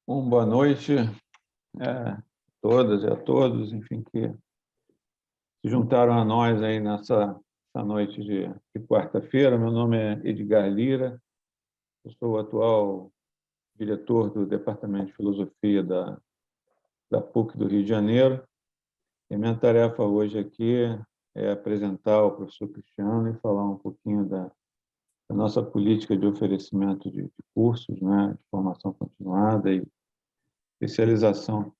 Boa noite a todas e a todos, enfim, que se juntaram a nós aí nessa noite de quarta-feira. Meu nome é Edgar Lira, eu sou o atual diretor do Departamento de Filosofia da PUC do Rio de Janeiro, e minha tarefa hoje aqui é apresentar o professor Cristiano e falar um pouquinho da nossa política de oferecimento de cursos, né, de formação continuada e especialização.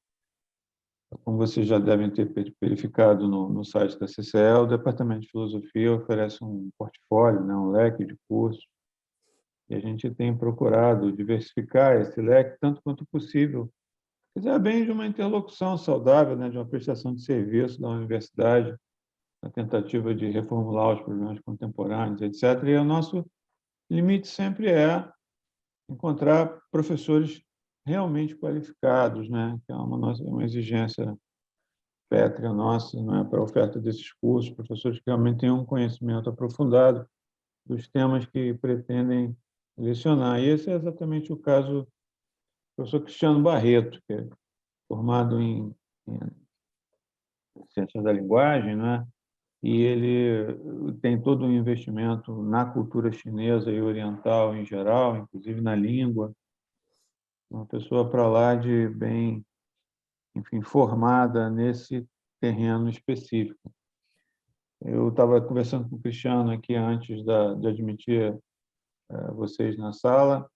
Como vocês já devem ter verificado no site da CCE, o Departamento de Filosofia oferece um portfólio, né, um leque de cursos, e a gente tem procurado diversificar esse leque tanto quanto possível, quiser bem de uma interlocução saudável, né, de uma prestação de serviço da universidade, na tentativa de reformular os problemas contemporâneos, etc. E o nosso limite sempre é encontrar professores realmente qualificados, né, que é uma exigência pétrea nossa, né, para a oferta desses cursos, professores que realmente tenham um conhecimento aprofundado dos temas que pretendem lecionar. E esse é exatamente o caso do professor Cristiano Barreto, que é formado em Ciências da Linguagem, né? E ele tem todo um investimento na cultura chinesa e oriental em geral, inclusive na língua. Uma pessoa para lá de bem, enfim, formada nesse terreno específico. Eu estava conversando com o Cristiano aqui antes de admitir vocês na sala.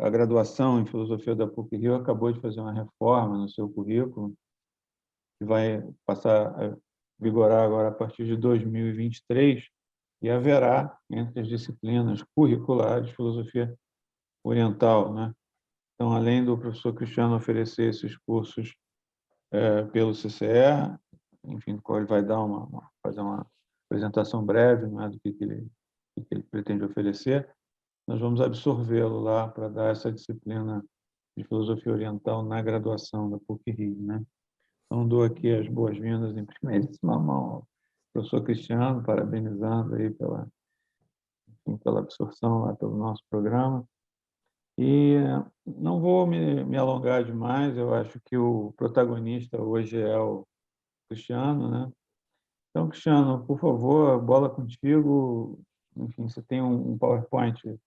A graduação em Filosofia da PUC-Rio acabou de fazer uma reforma no seu currículo, que vai passar a vigorar agora a partir de 2023, e haverá, entre as disciplinas curriculares, Filosofia Oriental, né? Então, além do professor Cristiano oferecer esses cursos pelo CCE, enfim, do qual ele vai dar fazer uma apresentação breve, não é, do que ele pretende oferecer, nós vamos absorvê-lo lá para dar essa disciplina de filosofia oriental na graduação da PUC-Rio, né? Então, dou aqui as boas-vindas em primeiríssima mão ao professor Cristiano, parabenizando aí enfim, pela absorção lá pelo nosso programa. E não vou me alongar demais, eu acho que o protagonista hoje é o Cristiano, né? Então, Cristiano, por favor, bola contigo. Enfim, você tem um PowerPoint, um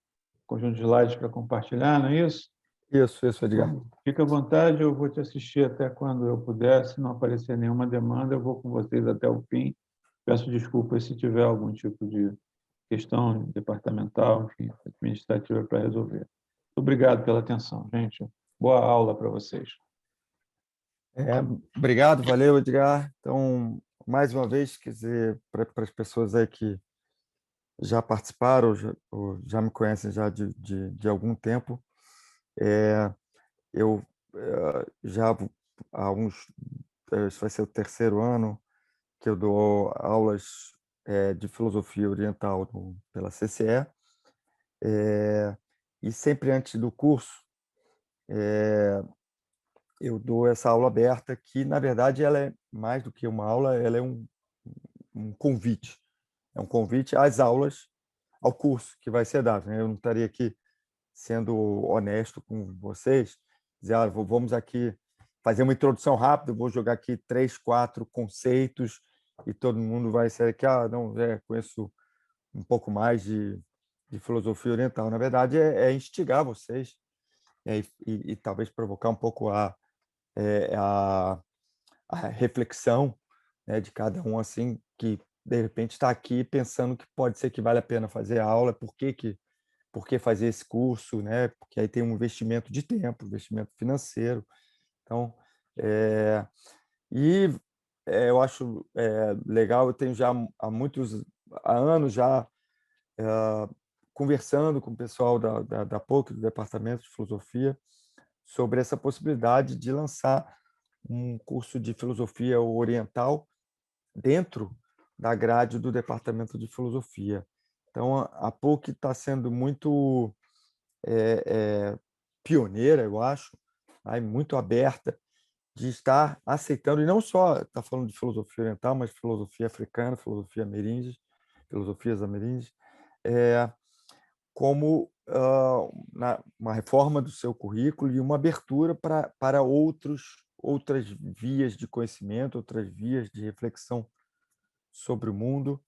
conjunto de slides para compartilhar, não é isso? Isso, Edgar. Então, fica à vontade, eu vou te assistir até quando eu puder. Se não aparecer nenhuma demanda, eu vou com vocês até o fim. Peço desculpas se tiver algum tipo de questão departamental, enfim, administrativa para resolver. Obrigado pela atenção, gente. Boa aula para vocês. Obrigado, valeu, Edgar. Então, mais uma vez, quer dizer, para as pessoas aí que já participaram ou já me conhecem já de algum tempo, eu já há esse vai ser o terceiro ano que eu dou aulas de filosofia oriental pela CCE, e sempre antes do curso eu dou essa aula aberta que, na verdade, ela é mais do que uma aula, ela é um convite. É um convite às aulas, ao curso que vai ser dado, né? Eu não estaria aqui sendo honesto com vocês, dizer, vamos aqui fazer uma introdução rápida, vou jogar aqui 3, 4 conceitos e todo mundo vai ser aqui, não, conheço um pouco mais de filosofia oriental. Na verdade, é instigar vocês, e talvez provocar um pouco a reflexão, né, de cada um, assim, que de repente está aqui pensando que pode ser que vale a pena fazer a aula, por que fazer esse curso, né? Porque aí tem um investimento de tempo, investimento financeiro. Então, é, e eu acho legal, eu tenho já há anos já conversando com o pessoal da PUC, do Departamento de Filosofia, sobre essa possibilidade de lançar um curso de filosofia oriental dentro da grade do Departamento de Filosofia. Então, a PUC está sendo muito pioneira, eu acho, aí, muito aberta de estar aceitando, e não só está falando de filosofia oriental, mas filosofia africana, filosofia ameríndias, filosofias ameríndias, como uma reforma do seu currículo e uma abertura para outras vias de conhecimento, outras vias de reflexão sobre o mundo,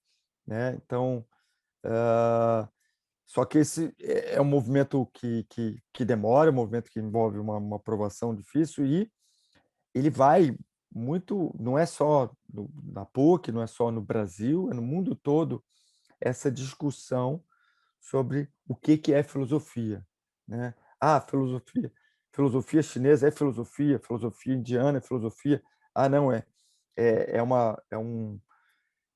né? Então, só que esse é um movimento que demora, um movimento que envolve uma aprovação difícil e ele vai muito, não é só na PUC, não é só no Brasil, é no mundo todo essa discussão sobre o que é filosofia, né? Filosofia chinesa é filosofia, filosofia indiana é filosofia. Não é.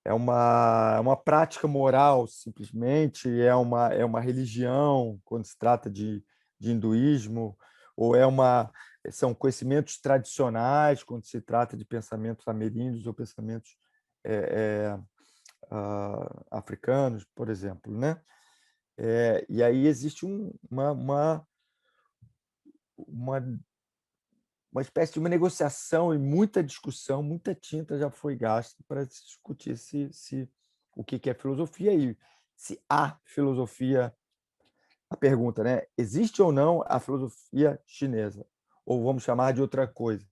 É uma prática moral, simplesmente, é uma religião, quando se trata de hinduísmo, ou são conhecimentos tradicionais, quando se trata de pensamentos ameríndios ou pensamentos é, africanos, por exemplo, né? E aí existe uma espécie de uma negociação e muita discussão, muita tinta já foi gasta para se discutir o que é filosofia e se há filosofia. A pergunta, né? Existe ou não a filosofia chinesa? Ou vamos chamar de outra coisa,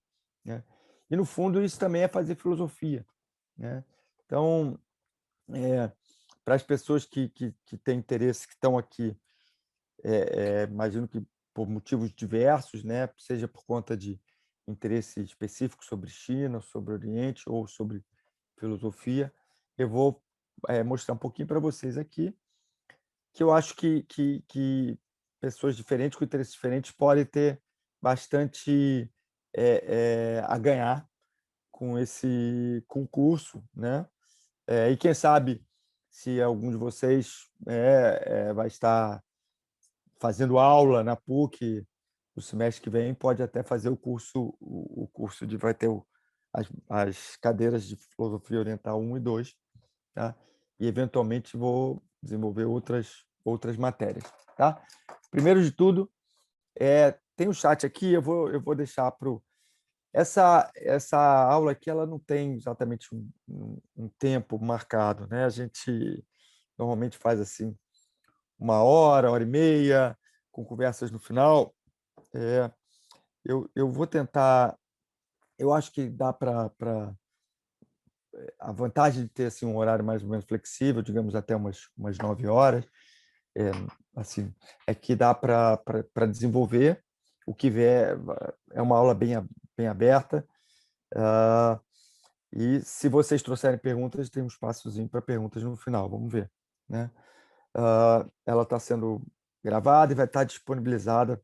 né? E, no fundo, isso também é fazer filosofia, né? Então, para as pessoas que têm interesse, que estão aqui, imagino que por motivos diversos, né? Seja por conta de interesse específico sobre China, sobre Oriente ou sobre filosofia, eu vou mostrar um pouquinho para vocês aqui, que eu acho que pessoas diferentes, com interesses diferentes, podem ter bastante a ganhar com esse concurso, né? E quem sabe, se algum de vocês vai estar fazendo aula na PUC no semestre que vem, pode até fazer o curso vai ter as cadeiras de Filosofia Oriental 1 e 2, tá? E, eventualmente, vou desenvolver outras matérias, tá? Primeiro de tudo, tem o chat aqui, eu vou deixar para essa aula aqui, ela não tem exatamente um tempo marcado, né? A gente normalmente faz assim 1 hora e meia, com conversas no final. Eu vou tentar. Eu acho que dá para. A vantagem de ter assim, um horário mais ou menos flexível, digamos até umas 9 horas, assim, é que dá para desenvolver o que vier. É uma aula bem aberta. E, se vocês trouxerem perguntas, tem um espaçozinho para perguntas no final. Vamos ver, né? Ela está sendo gravada e vai estar disponibilizada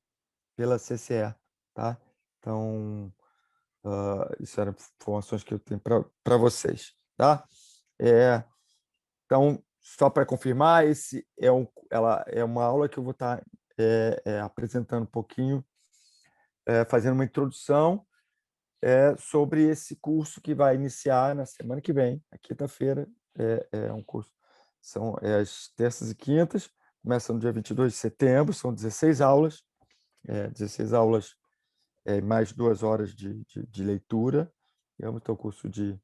pela CCE, tá? Então, isso eram informações que eu tenho para vocês, tá? Então, só para confirmar, ela é uma aula que eu vou estar apresentando um pouquinho, fazendo uma introdução sobre esse curso que vai iniciar na semana que vem, na quinta-feira. É um curso, são as terças e quintas, começa no dia 22 de setembro, são 16 aulas, 16 aulas mais 2 horas de leitura. Então, é um curso de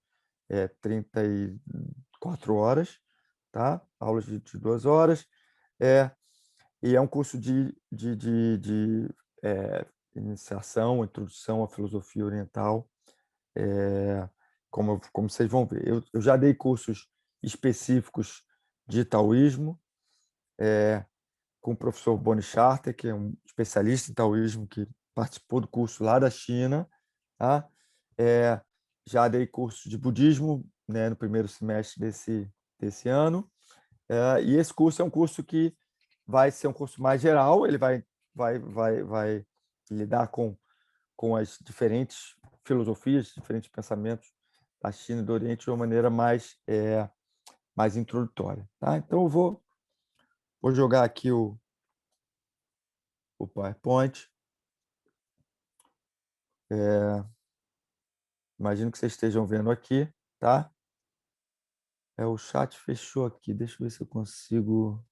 34 horas, tá? Aulas de 2 horas. E é um curso de iniciação, introdução à filosofia oriental, como vocês vão ver. Eu já dei cursos específicos de taoísmo, com o professor Bonnie Charter, que é um especialista em taoísmo, que participou do curso lá da China, tá? Já dei curso de budismo, né, no primeiro semestre desse ano. E esse curso é um curso que vai ser um curso mais geral, ele vai lidar com as diferentes filosofias, diferentes pensamentos da China e do Oriente de uma maneira mais introdutória, tá? Então, eu vou jogar aqui o PowerPoint. Imagino que vocês estejam vendo aqui, tá? O chat fechou aqui. Deixa eu ver se eu consigo.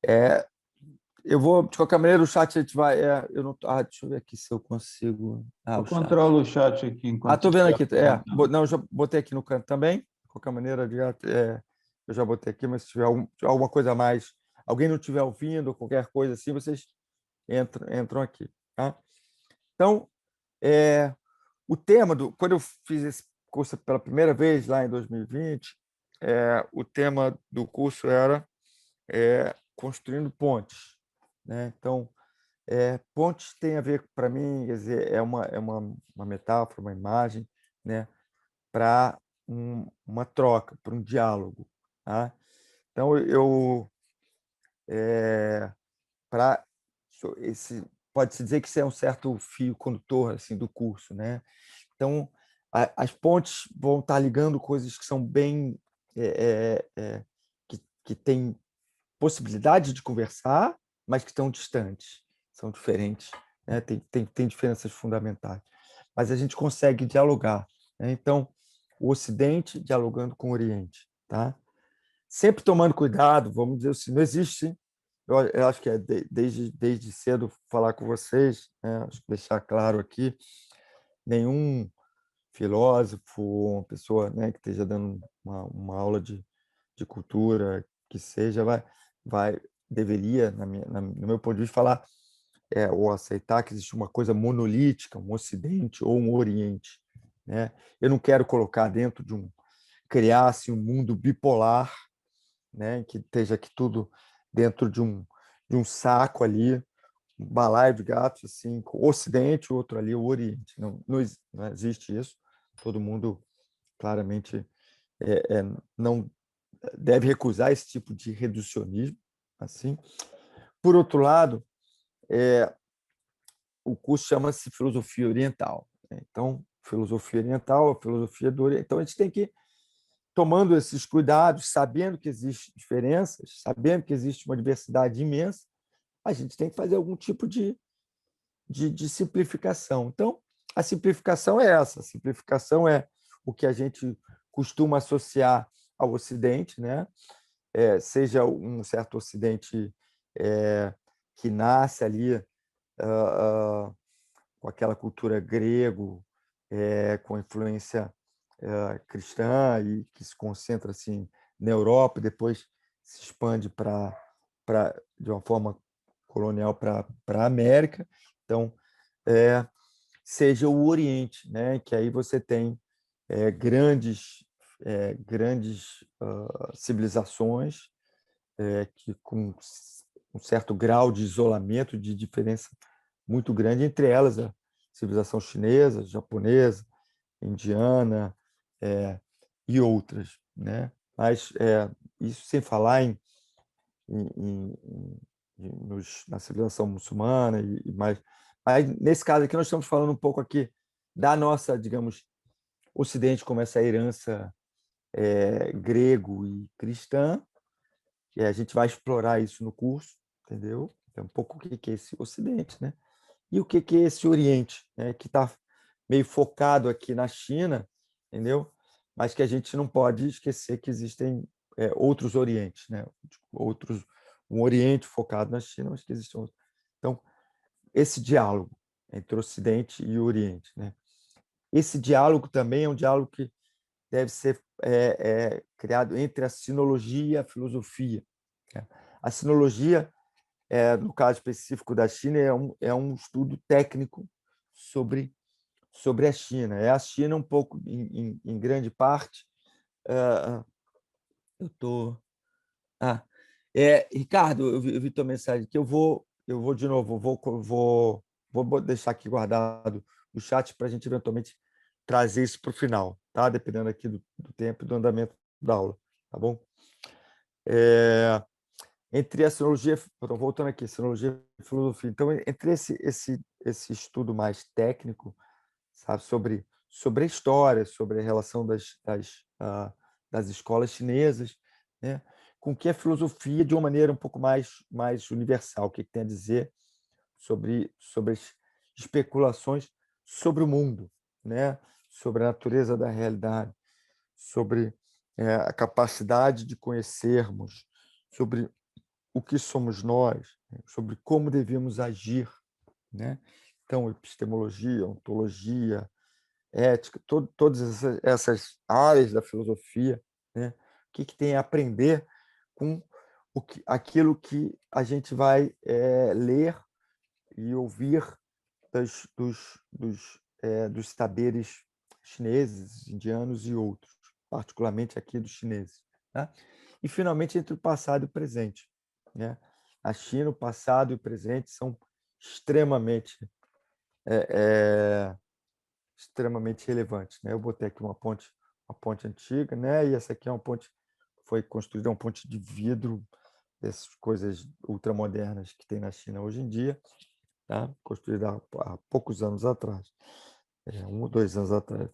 É, Eu vou, de qualquer maneira, o chat a gente vai. Eu não, deixa eu ver aqui se eu consigo. Eu O chat. controlo o chat aqui enquanto você Estou vendo estiver aqui. apresentando. Não, eu já botei aqui no canto também. De qualquer maneira, eu já botei aqui, mas se tiver alguma coisa a mais, alguém não estiver ouvindo, ou qualquer coisa assim, vocês entram aqui. Tá? Então, o tema quando eu fiz esse curso pela primeira vez, lá em 2020, o tema do curso era construindo pontes. Né? Então, pontes tem a ver, para mim, quer dizer, uma metáfora, uma imagem, né, para uma troca, para um diálogo. Tá? Então, para esse pode-se dizer que isso é um certo fio condutor assim do curso, né? Então, as pontes vão estar ligando coisas que são bem que têm possibilidade de conversar, mas que estão distantes, são diferentes, né? Tem diferenças fundamentais, mas a gente consegue dialogar, né? Então, o Ocidente dialogando com o Oriente, tá? Sempre tomando cuidado, vamos dizer assim, não existe, eu acho que desde cedo falar com vocês, né? Acho que deixar claro aqui, nenhum filósofo, uma pessoa, né, que esteja dando uma aula de cultura, que seja, deveria, no meu ponto de vista, falar ou aceitar que existe uma coisa monolítica, um Ocidente ou um Oriente. Né? Eu não quero colocar dentro criar assim, um mundo bipolar, né, que esteja aqui tudo dentro de um saco ali, um balaio de gatos, assim, o Ocidente, o outro ali, o Oriente. Não existe isso. Todo mundo claramente não deve recusar esse tipo de reducionismo. Assim. Por outro lado, o curso chama-se Filosofia Oriental. Né? Então, filosofia oriental, a filosofia do Oriente. Então, a gente tem que ir tomando esses cuidados, sabendo que existem diferenças, sabendo que existe uma diversidade imensa, a gente tem que fazer algum tipo de simplificação. Então, a simplificação é essa. A simplificação é o que a gente costuma associar ao Ocidente, né? Seja um certo Ocidente que nasce ali com aquela cultura grego, com influência cristã e que se concentra assim na Europa e depois se expande de uma forma colonial para a América. Então, seja o Oriente, né? Que aí você tem grandes civilizações que com um certo grau de isolamento, de diferença muito grande entre elas, a civilização chinesa, japonesa, indiana e outras, né? Mas isso sem falar em, em, na civilização muçulmana e mais. Mas nesse caso aqui nós estamos falando um pouco aqui da nossa, digamos, Ocidente como essa herança grego e cristã, e a gente vai explorar isso no curso, entendeu? É um pouco o que é esse Ocidente, né? E o que é esse Oriente, né? Que está meio focado aqui na China, entendeu? Mas que a gente não pode esquecer que existem outros Orientes, né? Um Oriente focado na China, mas que existem outros. Então, esse diálogo entre o Ocidente e o Oriente, né? Esse diálogo também é um diálogo que deve ser criado entre a sinologia e a filosofia. Né? A sinologia, no caso específico da China, é um estudo técnico sobre a China. É a China um pouco, em grande parte. Eu tô. Ricardo, eu vi tua mensagem aqui. Eu vou de novo. Vou deixar aqui guardado o chat para a gente eventualmente trazer isso para o final, tá? Dependendo aqui do tempo e do andamento da aula, tá bom? Entre a sinologia, voltando aqui, sinologia e filosofia. Então, entre esse estudo mais técnico, sabe, sobre a história, sobre a relação das escolas chinesas, né, com que a filosofia, de uma maneira um pouco mais universal, o que tem a dizer sobre as especulações sobre o mundo, né, sobre a natureza da realidade, sobre a capacidade de conhecermos, sobre o que somos nós, sobre como devíamos agir, né? Então, epistemologia, ontologia, ética, todas essas áreas da filosofia, né? O que tem a aprender com aquilo que a gente vai ler e ouvir dos saberes chineses, indianos e outros, particularmente aqui dos chineses. Tá? E, finalmente, entre o passado e o presente. Né? A China, o passado e o presente são extremamente, extremamente relevantes. Né? Eu botei aqui uma ponte antiga, né? E essa aqui é uma ponte, foi construída uma ponte de vidro, dessas coisas ultramodernas que tem na China hoje em dia, tá? Construída há poucos anos atrás, 1 ou 2 anos atrás.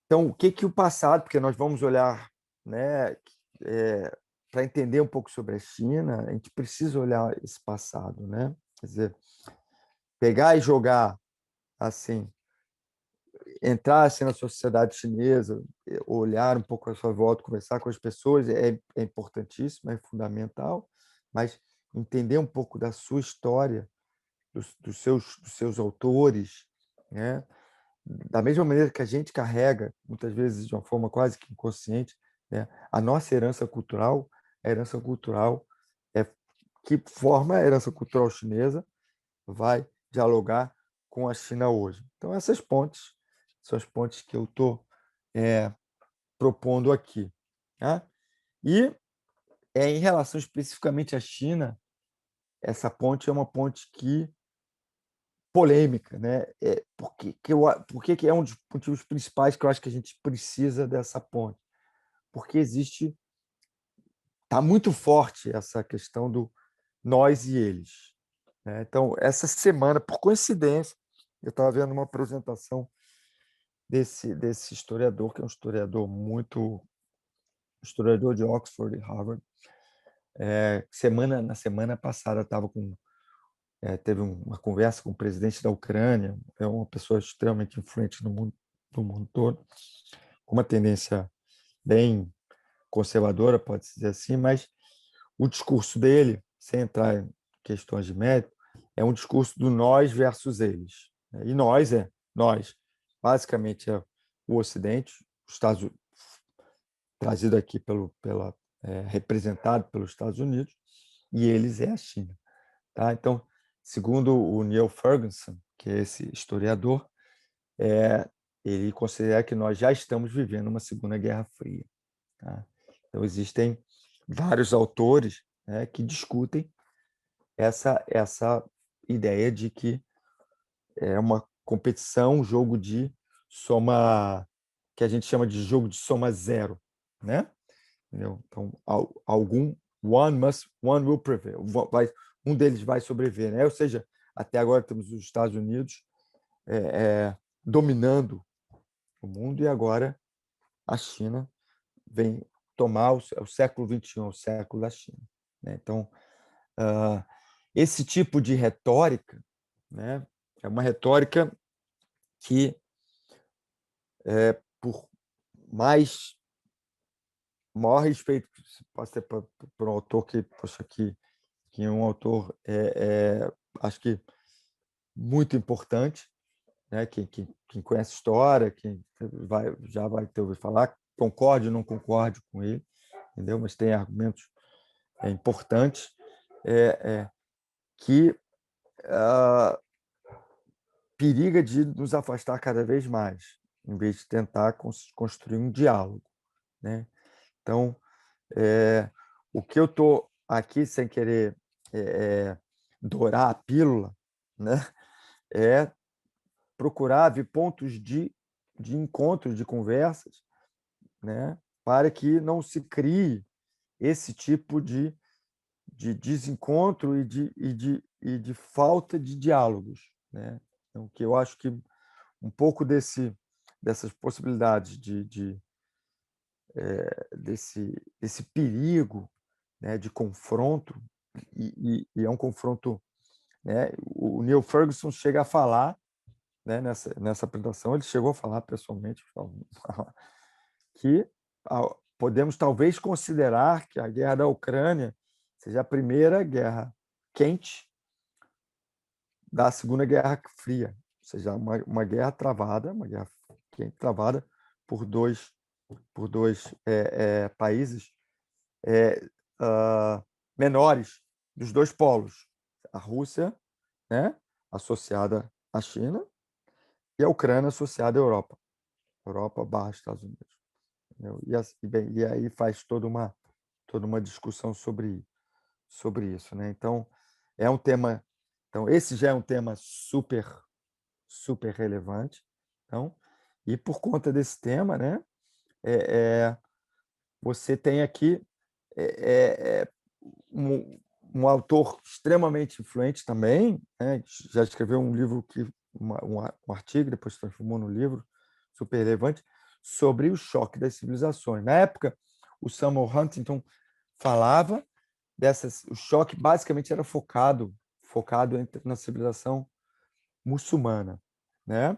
Então, o que o passado, porque nós vamos olhar, né, para entender um pouco sobre a China, a gente precisa olhar esse passado, né? Quer dizer, pegar e jogar assim, entrar assim na sociedade chinesa, olhar um pouco à sua volta, conversar com as pessoas é importantíssimo, é fundamental, mas entender um pouco da sua história, dos seus autores, né? Da mesma maneira que a gente carrega, muitas vezes de uma forma quase que inconsciente, né? A nossa herança cultural, a herança cultural que forma a herança cultural chinesa, vai dialogar com a China hoje. Então, essas pontes são as pontes que eu estou propondo aqui. Tá? E, em relação especificamente à China, essa ponte é uma ponte polêmica, né? Porque que é um dos motivos principais que eu acho que a gente precisa dessa ponte? Porque está muito forte essa questão do nós e eles. Né? Então, essa semana, por coincidência, eu estava vendo uma apresentação desse historiador, que é um historiador de Oxford e Harvard. Na semana passada teve uma conversa com o presidente da Ucrânia, é uma pessoa extremamente influente no mundo todo, com uma tendência bem conservadora, pode-se dizer assim, mas o discurso dele, sem entrar em questões de mérito, é um discurso do nós versus eles. E nós, basicamente é o Ocidente, os Estados Unidos, trazido aqui representado pelos Estados Unidos, e eles é a China. Tá? Então, segundo o Neil Ferguson, que é esse historiador, ele considera que nós já estamos vivendo uma Segunda Guerra Fria. Tá? Então, existem vários autores, né, que discutem essa ideia de que é uma competição, um jogo de soma, que a gente chama de jogo de soma zero, né? Entendeu? Então, one will prevail, um deles vai sobreviver, né? Ou seja, até agora temos os Estados Unidos dominando o mundo e agora a China vem tomar o século XXI, o século da China. Né? Então, esse tipo de retórica, né, é uma retórica que, por maior respeito que se possa ter por um autor que é um autor, acho que muito importante, né? Quem conhece história, quem já vai ter ouvido falar, concorde ou não concorde com ele, entendeu? Mas tem argumentos importantes que periga de nos afastar cada vez mais, em vez de tentar construir um diálogo, né? Então, o que eu estou aqui, sem querer dourar a pílula, né, é procurar ver pontos de encontro, de conversas, né, para que não se crie esse tipo de desencontro e de falta de diálogos. Né? Então, que eu acho que um pouco dessas possibilidades desse perigo, né, de confronto, e é um confronto, né, o Neil Ferguson chega a falar, né, nessa apresentação, ele chegou a falar pessoalmente que podemos talvez considerar que a guerra da Ucrânia seja a primeira guerra quente da Segunda Guerra Fria, ou seja, uma guerra travada, uma guerra quente travada por dois países menores dos dois polos, a Rússia, né, associada à China, e a Ucrânia associada à Europa, Europa / Estados Unidos. Entendeu? E aí faz toda uma discussão sobre isso, né? Então, é um tema, então esse já é um tema super relevante. Então, e por conta desse tema, né, você tem aqui um autor extremamente influente também, né, já escreveu um livro um artigo, depois se transformou no livro, super relevante, sobre o choque das civilizações. Na época, o Samuel Huntington falava o choque basicamente era focado na civilização muçulmana, né?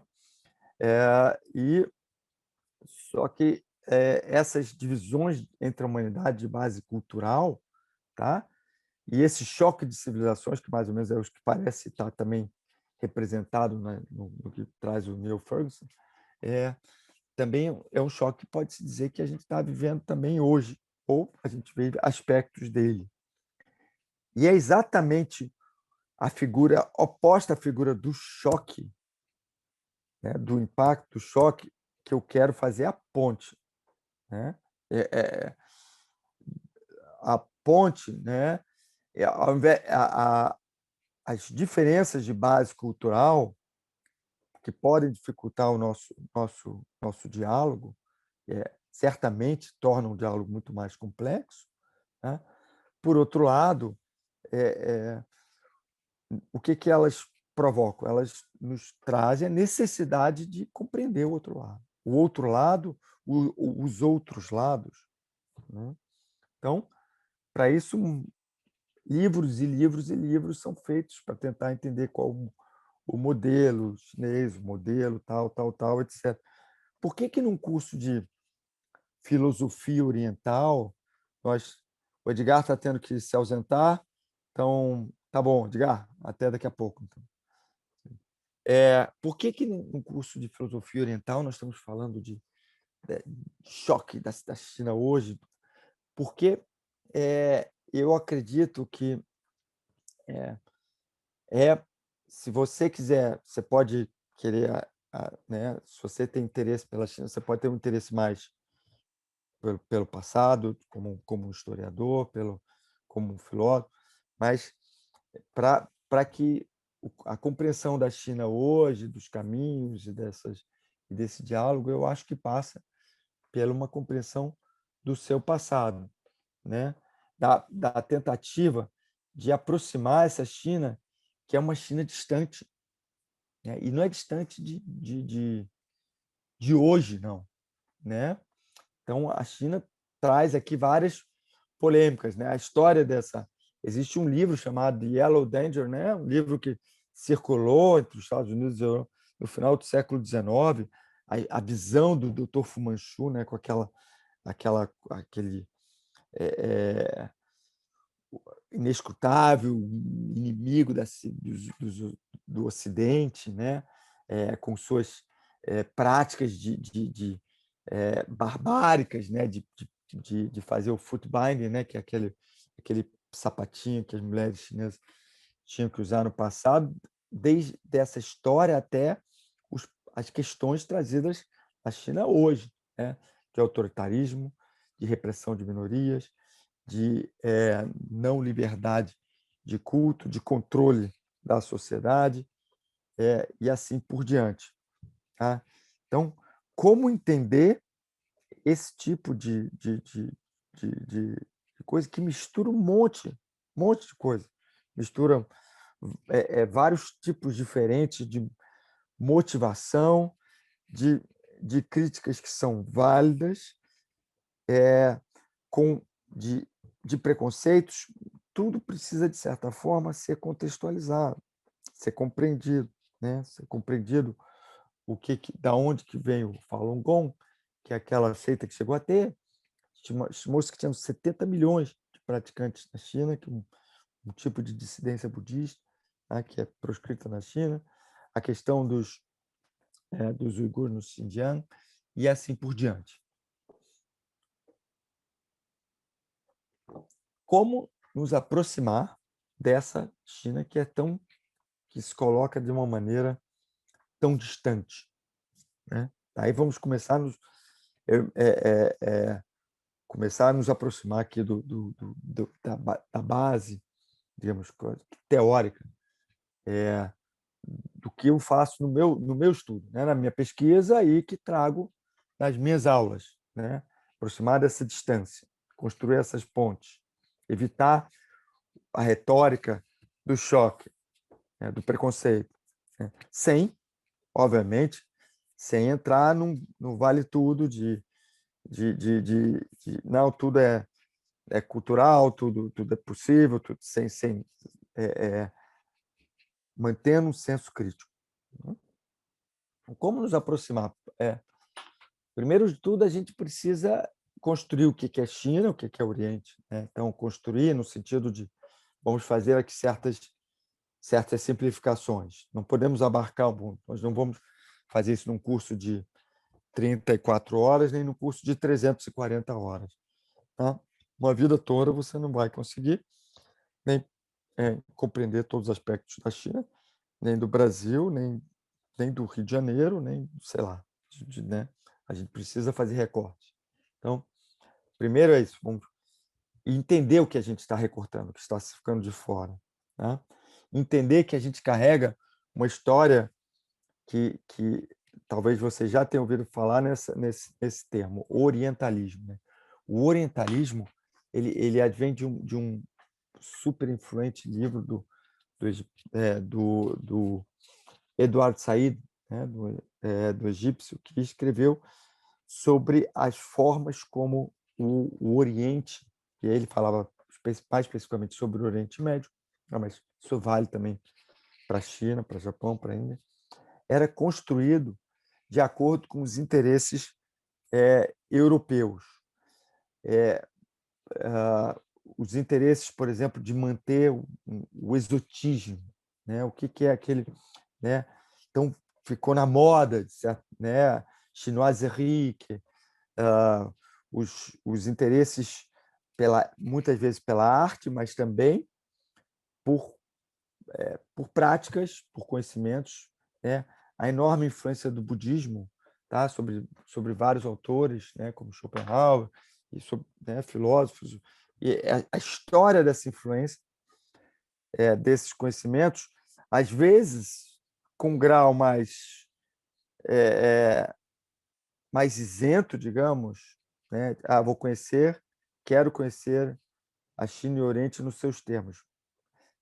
E só que essas divisões entre a humanidade de base cultural, tá? E esse choque de civilizações, que mais ou menos é os que parece estar também representado, né, no que traz o Neil Ferguson, também é um choque que pode-se dizer que a gente está vivendo também hoje, ou a gente vê aspectos dele. E é exatamente a figura oposta à figura do choque, né, do impacto, do choque, que eu quero fazer a ponte, né? A ponte, né? Ao invés, as diferenças de base cultural que podem dificultar o nosso diálogo, certamente tornam o diálogo muito mais complexo, né? Por outro lado, o que elas provocam? Elas nos trazem a necessidade de compreender o outro lado, os outros lados, né? Então, para isso, livros e livros e livros são feitos para tentar entender qual o modelo chinês, o modelo tal, etc. Por que num curso de filosofia oriental, o Edgar está tendo que se ausentar, então tá bom, Edgar, até daqui a pouco. Então. Por que no curso de filosofia oriental nós estamos falando de choque da China hoje? Porque eu acredito que se você quiser, você pode querer, né? Se você tem interesse pela China, você pode ter um interesse mais pelo passado, como historiador, como filósofo, mas para que a compreensão da China hoje, dos caminhos e desse diálogo, eu acho que passa pela uma compreensão do seu passado, né? Da tentativa de aproximar essa China, que é uma China distante, né? E não é distante de hoje, não, né? Então, a China traz aqui várias polêmicas, né? A história dessa... Existe um livro chamado The Yellow Danger, né? Um livro que circulou entre os Estados Unidos e a Europa no final do século XIX, a visão do Dr. Fu Manchu, né? Com aquele inescrutável inimigo do Ocidente, né? Com suas práticas barbáricas, né? De fazer o foot binding, né? Que é aquele sapatinho que as mulheres chinesas tinham que usar no passado, desde essa história até as questões trazidas à China hoje, né? De autoritarismo, de repressão de minorias, de não liberdade de culto, de controle da sociedade, e assim por diante. Tá? Então, como entender esse tipo de coisa que mistura um monte de coisa, mistura vários tipos diferentes de motivação, de críticas que são válidas, com de preconceitos, tudo precisa, de certa forma, ser contextualizado, ser compreendido, né? Ser compreendido da onde que vem o Falun Gong, que é aquela seita que chegou a ter, estimou-se que tinham 70 milhões de praticantes na China, que um tipo de dissidência budista, né, que é proscrita na China, a questão dos uigures no Xinjiang e assim por diante. Como nos aproximar dessa China que se coloca de uma maneira tão distante, né? Aí vamos começar começar a nos aproximar aqui da base, digamos, teórica, do que eu faço no meu estudo, né? Na minha pesquisa e que trago nas minhas aulas, né? Aproximar dessa distância, construir essas pontes, evitar a retórica do choque, né? Do preconceito, né? Obviamente, sem entrar no vale tudo não, tudo é cultural, tudo é possível, tudo mantendo um senso crítico, né? Como nos aproximar? Primeiro de tudo, a gente precisa construir o que é China, o que é Oriente, né? Então, construir no sentido de vamos fazer aqui certas simplificações. Não podemos abarcar o mundo. Nós não vamos fazer isso num curso de 34 horas, nem num curso de 340 horas. Tá? Uma vida toda você não vai conseguir nem compreender todos os aspectos da China, nem do Brasil, nem do Rio de Janeiro, nem, sei lá, né? A gente precisa fazer recorte. Então, primeiro é isso, vamos entender o que a gente está recortando, o que está ficando de fora. Tá? Entender que a gente carrega uma história que talvez você já tenha ouvido falar nesse termo, orientalismo, né? O orientalismo ele advém de um super influente livro do Edward Said, né? do egípcio, que escreveu sobre as formas como o Oriente, e ele falava mais especificamente sobre o Oriente Médio, mas isso vale também para a China, para o Japão, para a Índia, era construído de acordo com os interesses europeus. Os interesses, por exemplo, de manter o exotismo, né? O que é aquele, né? Então ficou na moda, certo? Né? Chinoiserie, os interesses muitas vezes pela arte, mas também por práticas, por conhecimentos, né? A enorme influência do budismo, tá? sobre vários autores, né? Como Schopenhauer e né? Filósofos, e a história dessa influência, desses conhecimentos, às vezes com um grau mais isento, digamos, né? Quero conhecer a China e o Oriente nos seus termos.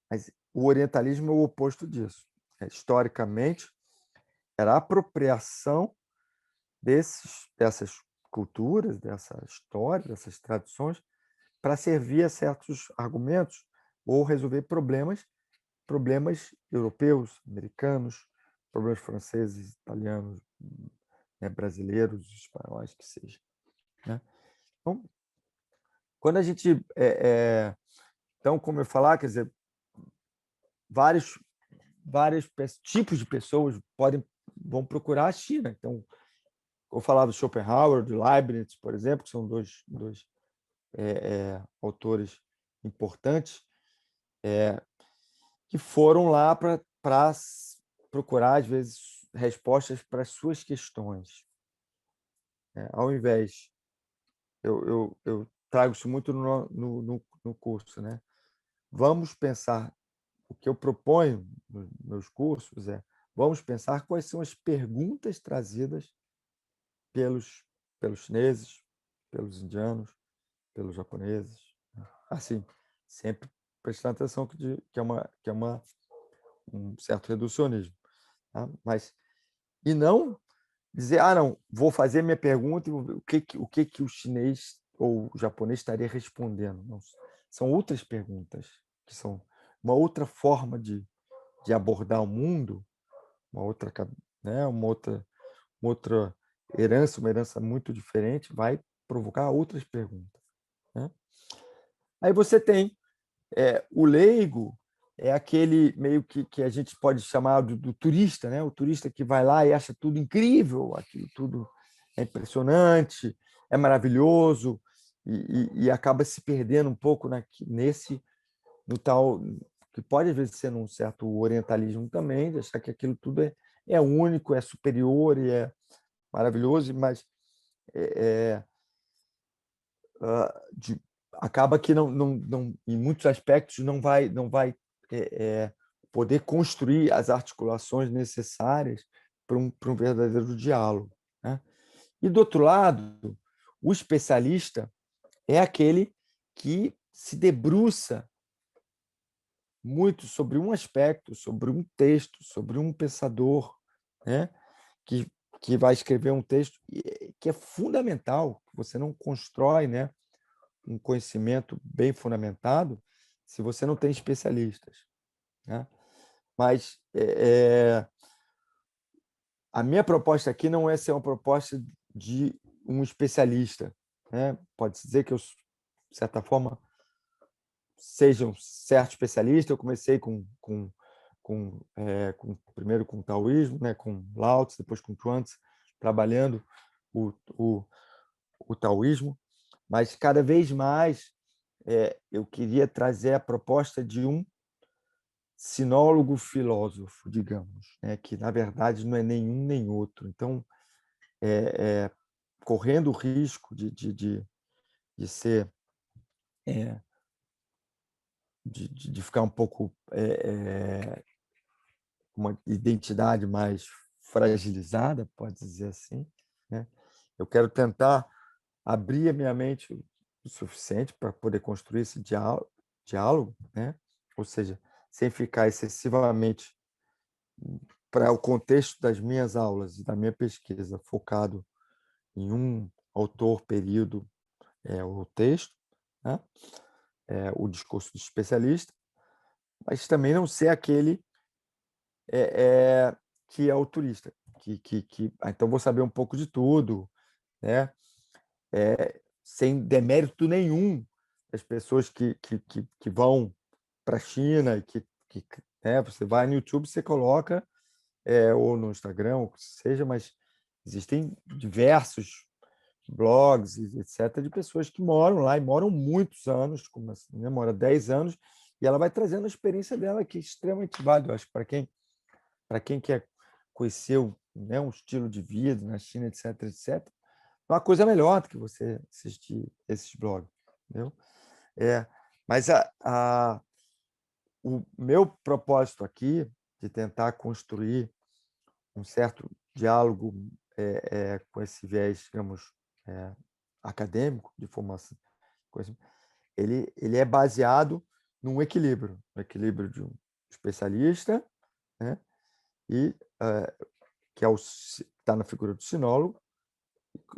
Mas o orientalismo é o oposto disso. Historicamente, era a apropriação dessas culturas, dessa história, dessas tradições, para servir a certos argumentos ou resolver problemas europeus, americanos, problemas franceses, italianos, né, brasileiros, espanhóis, que seja. Né? Então, quando a gente... então, como eu falar, quer dizer, vários tipos de pessoas vão procurar a China. Então, eu falava do Schopenhauer, do Leibniz, por exemplo, que são dois autores importantes, que foram lá para procurar, às vezes, respostas para as suas questões. Ao invés, eu trago isso muito no curso, né? Vamos pensar, o que eu proponho nos meus cursos vamos pensar quais são as perguntas trazidas pelos chineses, pelos indianos, pelos japoneses, né? Assim, sempre prestando atenção que é um certo reducionismo, tá? Mas e não dizer, não, vou fazer minha pergunta e vou ver o que o chinês ou o japonês estaria respondendo. Não, são outras perguntas, que são uma outra forma de abordar o mundo, uma outra, né, uma outra herança, uma herança muito diferente, vai provocar outras perguntas, né? Aí você tem o leigo, é aquele meio que a gente pode chamar do turista, né? O turista que vai lá e acha tudo incrível, aquilo tudo é impressionante, é maravilhoso, e acaba se perdendo um pouco no tal, que pode às vezes ser num certo orientalismo também, de achar que aquilo tudo é único, é superior e é maravilhoso, mas é, de, acaba que em muitos aspectos não vai poder construir as articulações necessárias para um verdadeiro diálogo, né? E do outro lado, o especialista é aquele que se debruça muito sobre um aspecto, sobre um texto, sobre um pensador, né? que, que vai escrever um texto que é fundamental. Você não constrói, né, um conhecimento bem fundamentado se você não tem especialistas, né? Mas a minha proposta aqui não é ser uma proposta de um especialista, né? Pode dizer que eu, de certa forma, seja um certo especialista. Eu comecei primeiro com o taoísmo, né, com Lao Tzu, depois com Chuang-Tzu, trabalhando o, o, o taoísmo, mas cada vez mais eu queria trazer a proposta de um sinólogo filósofo, digamos, né, que na verdade não é nenhum nem outro. Então, correndo o risco de ser de ficar um pouco uma identidade mais fragilizada, pode dizer assim, né? Eu quero tentar abrir a minha mente o suficiente para poder construir esse diálogo, né? Ou seja, sem ficar excessivamente para o contexto das minhas aulas e da minha pesquisa focado em um autor, período, o texto, né? O discurso do especialista, mas também não ser aquele que é o turista, então vou saber um pouco de tudo, né? Sem demérito nenhum das pessoas que vão para a China, né? Você vai no YouTube, você coloca, ou no Instagram, ou o que seja, mas existem diversos blogs, etc., de pessoas que moram lá e moram muitos anos, como assim, né? Mora 10 anos, e ela vai trazendo a experiência dela, que é extremamente válida. Eu acho que para quem quer conhecer né, um estilo de vida na China, etc., etc., uma coisa melhor do que você assistir esses blogs, entendeu? Mas o meu propósito aqui de tentar construir um certo diálogo com esse viés, digamos, acadêmico, de formação, ele é baseado num equilíbrio, no equilíbrio de um especialista, né? E que está na figura do sinólogo,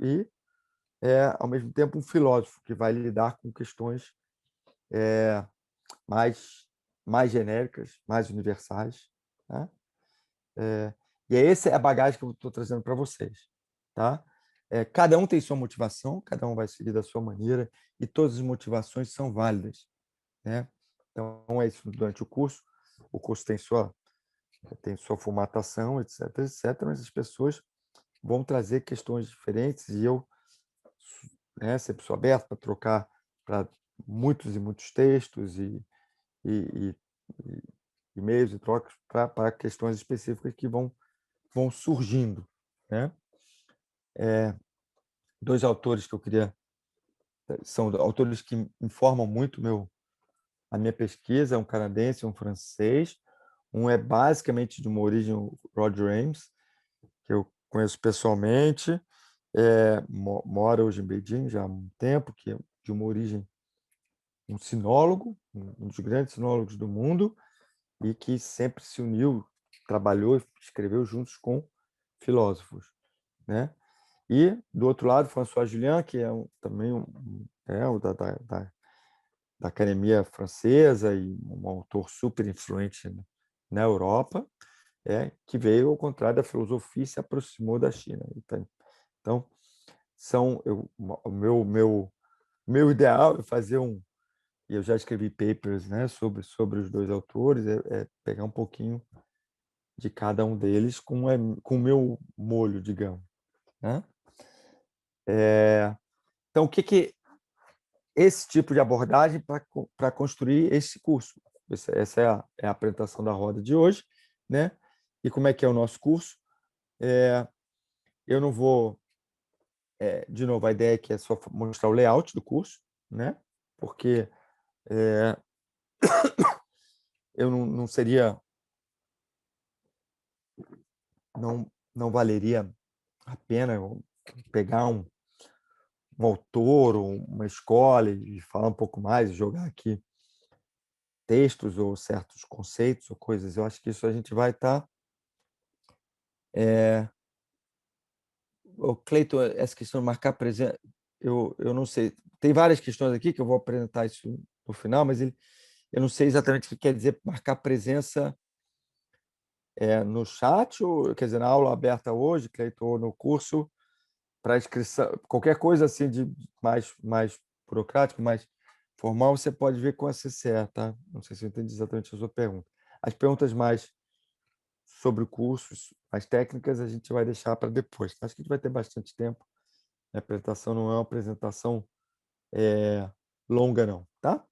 e ao mesmo tempo um filósofo que vai lidar com questões mais mais genéricas, mais universais, né? E essa é a bagagem que eu estou trazendo para vocês, tá? Cada um tem sua motivação, cada um vai seguir da sua maneira, e todas as motivações são válidas, né? Então é isso durante o curso. O curso tem sua formatação, etc., etc., mas as pessoas vão trazer questões diferentes, e eu, né, sempre sou aberto para trocar para muitos e muitos textos e e-mails e trocas para questões específicas que vão surgindo, né? Dois autores que eu queria são autores que informam muito a minha pesquisa, um canadense e um francês. Um é basicamente de uma origem, o Rod Ames, que eu conheço pessoalmente, mora hoje em Beijing já há um tempo, que é de uma origem, um sinólogo, um dos grandes sinólogos do mundo, e que sempre se uniu, trabalhou e escreveu juntos com filósofos, né? E, do outro lado, François Julian, que é também da Academia Francesa e um autor super influente na Europa, que veio ao contrário da filosofia e se aproximou da China. Então, o meu ideal é fazer e eu já escrevi papers, né, sobre os dois autores, é pegar um pouquinho de cada um deles com o meu molho, digamos, né? Então, o que esse tipo de abordagem para construir esse curso? Essa é a apresentação da roda de hoje, né? E como é que é o nosso curso? Eu não vou, de novo, a ideia aqui é só mostrar o layout do curso, né? Porque eu não seria, não valeria a pena eu pegar um autor ou uma escola e falar um pouco mais, jogar aqui textos ou certos conceitos ou coisas. Eu acho que isso a gente vai estar. O Cleiton, essa questão de marcar presença, eu não sei. Tem várias questões aqui que eu vou apresentar isso no final, mas eu não sei exatamente o que quer dizer marcar presença no chat, ou quer dizer, na aula aberta hoje, Cleiton, ou no curso, para inscrição, qualquer coisa assim de mais burocrático, mais formal, você pode ver com a CCE, tá? Não sei se eu entendi exatamente a sua pergunta. As perguntas mais sobre o curso, as técnicas, a gente vai deixar para depois. Acho que a gente vai ter bastante tempo. A apresentação não é uma apresentação longa, não, tá?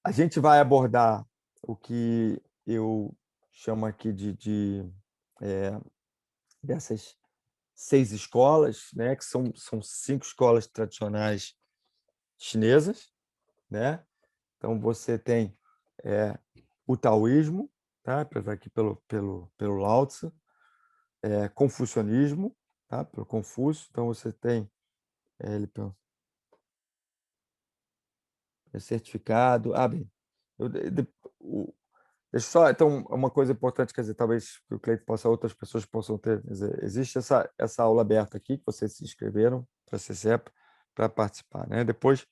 A gente vai abordar o que eu chamo aqui dessas 6 escolas, né? Que são 5 escolas tradicionais chinesas, né? Então você tem o taoísmo, tá? Apesar aqui pelo Lao Tzu, confucionismo, tá? Pelo Confúcio. Então você tem ele certificado. Bem, deixa só, então, uma coisa importante, quer dizer, talvez que o Cleiton possa, outras pessoas possam ter, quer dizer, existe essa aula aberta aqui que vocês se inscreveram para a CCE para participar, né? Depois,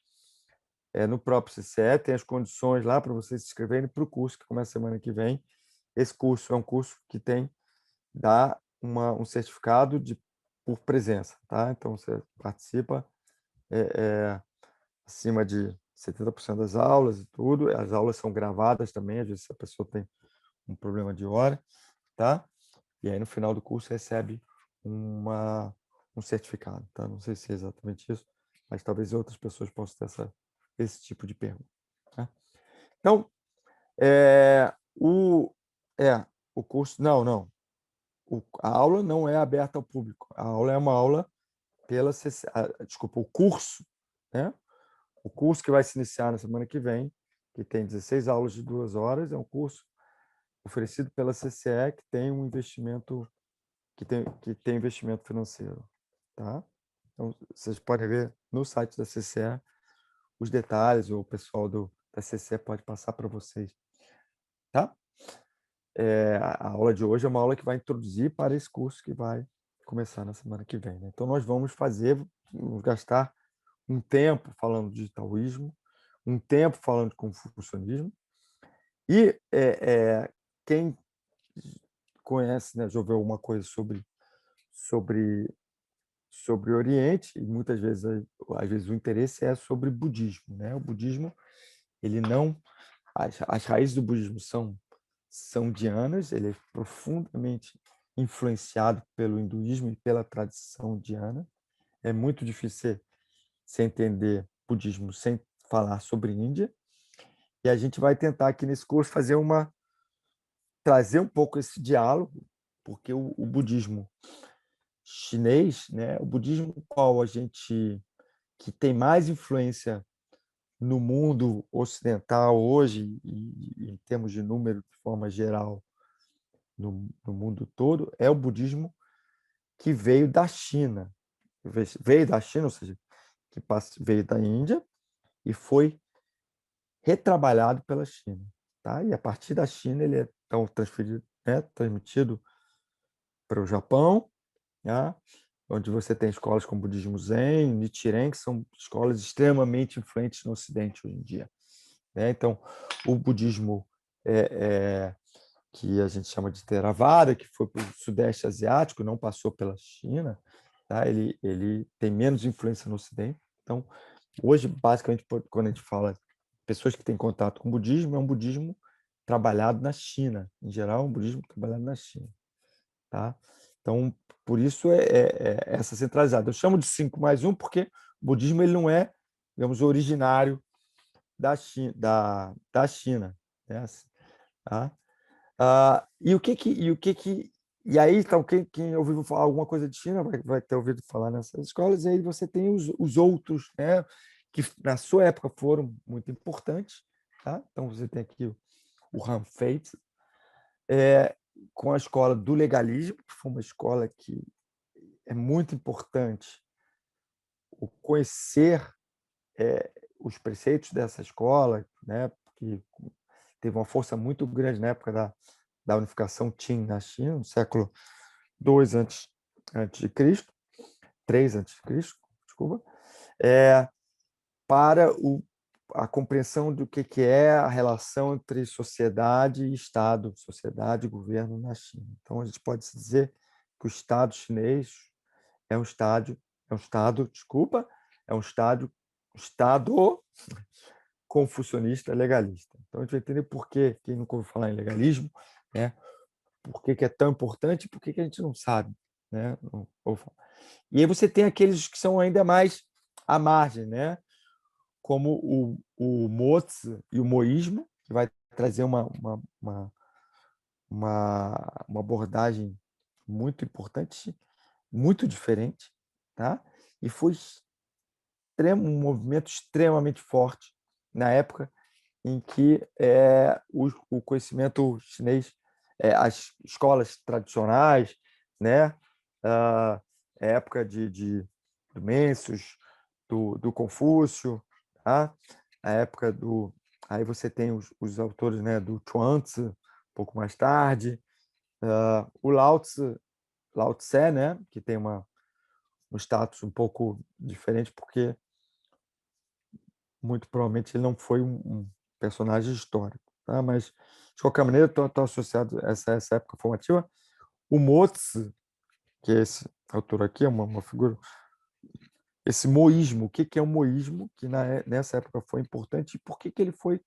no próprio CCE, tem as condições lá para vocês se inscreverem para o curso que começa semana que vem. Esse curso é um curso que dá um certificado por presença, tá? Então, você participa acima de 70% das aulas e tudo. As aulas são gravadas também, às vezes a pessoa tem um problema de hora, tá? E aí, no final do curso, recebe um certificado, tá? Não sei se é exatamente isso, mas talvez outras pessoas possam ter esse tipo de pergunta, tá? Então, o curso... Não. A aula não é aberta ao público. A aula é uma aula pela CC, desculpa, o curso, né? O curso que vai se iniciar na semana que vem, que tem 16 aulas de 2 horas, é um curso oferecido pela CCE que tem um investimento que tem investimento financeiro, tá? Então, vocês podem ver no site da CCE os detalhes, ou o pessoal da CCE pode passar para vocês, tá? A aula de hoje é uma aula que vai introduzir para esse curso que vai começar na semana que vem, né? Então, nós vamos gastar um tempo falando de taoísmo, um tempo falando de confucionismo, e quem conhece, né, já ouviu alguma coisa sobre o Oriente, e muitas vezes, às vezes, o interesse é sobre budismo, né? O budismo, ele não... As raízes do budismo são indianas, ele é profundamente influenciado pelo hinduísmo e pela tradição indiana. É muito difícil você entender budismo sem falar sobre Índia. E a gente vai tentar aqui nesse curso trazer um pouco esse diálogo, porque o budismo chinês, né, o budismo que tem mais influência no mundo ocidental hoje, e em termos de número, de forma geral, no mundo todo, é o budismo que veio da China. Veio da China, ou seja, veio da Índia e foi retrabalhado pela China, tá? E a partir da China ele é então transmitido para o Japão, tá? Onde você tem escolas como budismo Zen, Nichiren, que são escolas extremamente influentes no Ocidente hoje em dia, né? Então, o budismo que a gente chama de Theravada, que foi para o Sudeste Asiático, não passou pela China, tá? Ele tem menos influência no Ocidente. Então, Hoje, basicamente, quando a gente fala pessoas que têm contato com o budismo, é um budismo trabalhado na China. Em geral, é um budismo trabalhado na China. Tá? Então, por isso é essa centralizada. Eu chamo de 5+1 porque o budismo ele não é, digamos, originário da China. Né? Tá? E aí, então, quem ouviu falar alguma coisa de China vai ter ouvido falar nessas escolas, e aí você tem os outros, né, que na sua época foram muito importantes. Tá? Então, você tem aqui o Han Fei, com a escola do legalismo, que foi uma escola que é muito importante o conhecer os preceitos dessa escola, né, que teve uma força muito grande na época da unificação Qing na China, no século II antes de Cristo, 3 antes de Cristo, desculpa, para a compreensão do que é a relação entre sociedade e Estado, sociedade e governo na China. Então, a gente pode dizer que o Estado chinês é um Estado confucionista legalista. Então, a gente vai entender por que, quem nunca ouviu falar em legalismo, né? Por que é tão importante e por que a gente não sabe. Né? E aí você tem aqueles que são ainda mais à margem, né? Como o Mozi e o Moísmo, que vai trazer uma abordagem muito importante, muito diferente, tá? E foi um movimento extremamente forte na época em que o conhecimento chinês, as escolas tradicionais, né? A época do Mencius, do Confúcio, tá? A época do... Aí você tem os autores, né, do Chuang-Tzu, um pouco mais tarde, o Lao Tse, né, que tem um status um pouco diferente, porque muito provavelmente ele não foi um personagem histórico. Tá? Mas, de qualquer maneira, estou associado a essa época formativa. O Mozi, que é esse autor aqui, é uma figura. Esse moísmo, o que é o moísmo, que nessa época foi importante, e por que ele foi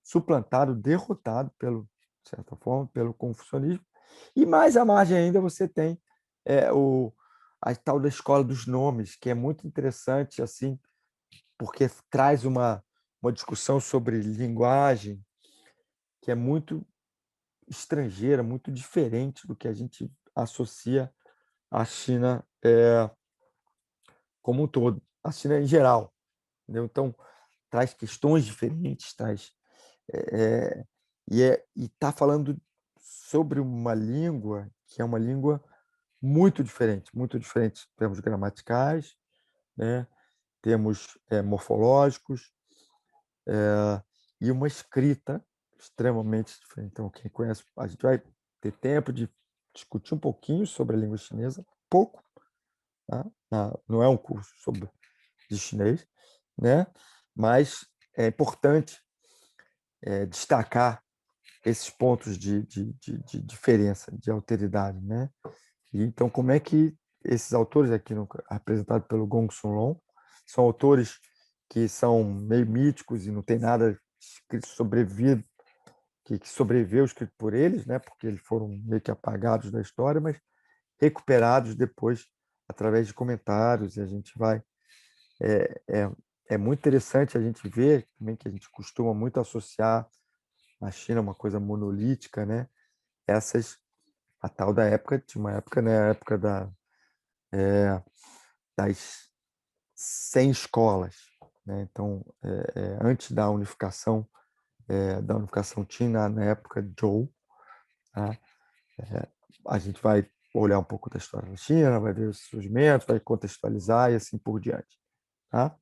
suplantado, derrotado, de certa forma, pelo confucionismo. E mais à margem ainda você tem a tal da escola dos nomes, que é muito interessante, assim, porque traz uma discussão sobre linguagem que é muito estrangeira, muito diferente do que a gente associa à China como um todo, a China em geral. Entendeu? Então, traz questões diferentes, é, e está falando sobre uma língua que é uma língua muito diferente em termos gramaticais, né? Termos morfológicos, e uma escrita extremamente diferente. Então, quem conhece, a gente vai ter tempo de discutir um pouquinho sobre a língua chinesa, pouco, tá? Não é um curso de chinês, né? Mas é importante destacar esses pontos de diferença, de alteridade, né? E, então, como é que esses autores aqui, representados pelo Gong Sun Long, são autores que são meio míticos e não tem nada escrito sobrevivido, que sobreviveu escrito por eles, né? Porque eles foram meio que apagados da história, mas recuperados depois através de comentários, e a gente vai é muito interessante a gente ver também que a gente costuma muito associar a China uma coisa monolítica, né? Essas a tal da época, tinha uma época, né, a época das 100 escolas, né? Então, antes da unificação China, na época Zhou, tá? A gente vai olhar um pouco da história da China, vai ver os surgimentos, vai contextualizar e assim por diante, tá?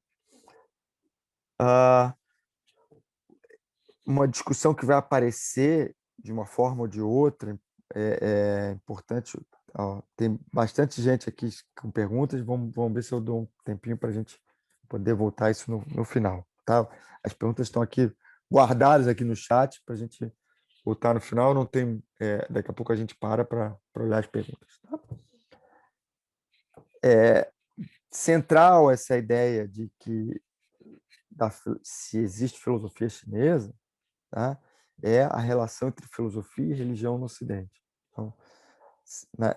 Uma discussão que vai aparecer de uma forma ou de outra é importante. Ó, tem bastante gente aqui com perguntas. Vamos ver se eu dou um tempinho para a gente poder voltar isso no final. Tá? As perguntas estão aqui guardadas aqui no chat para a gente voltar no final. Não tem, daqui a pouco a gente para olhar as perguntas. Tá? Central essa ideia de que se existe filosofia chinesa, tá? É a relação entre filosofia e religião no Ocidente. Então,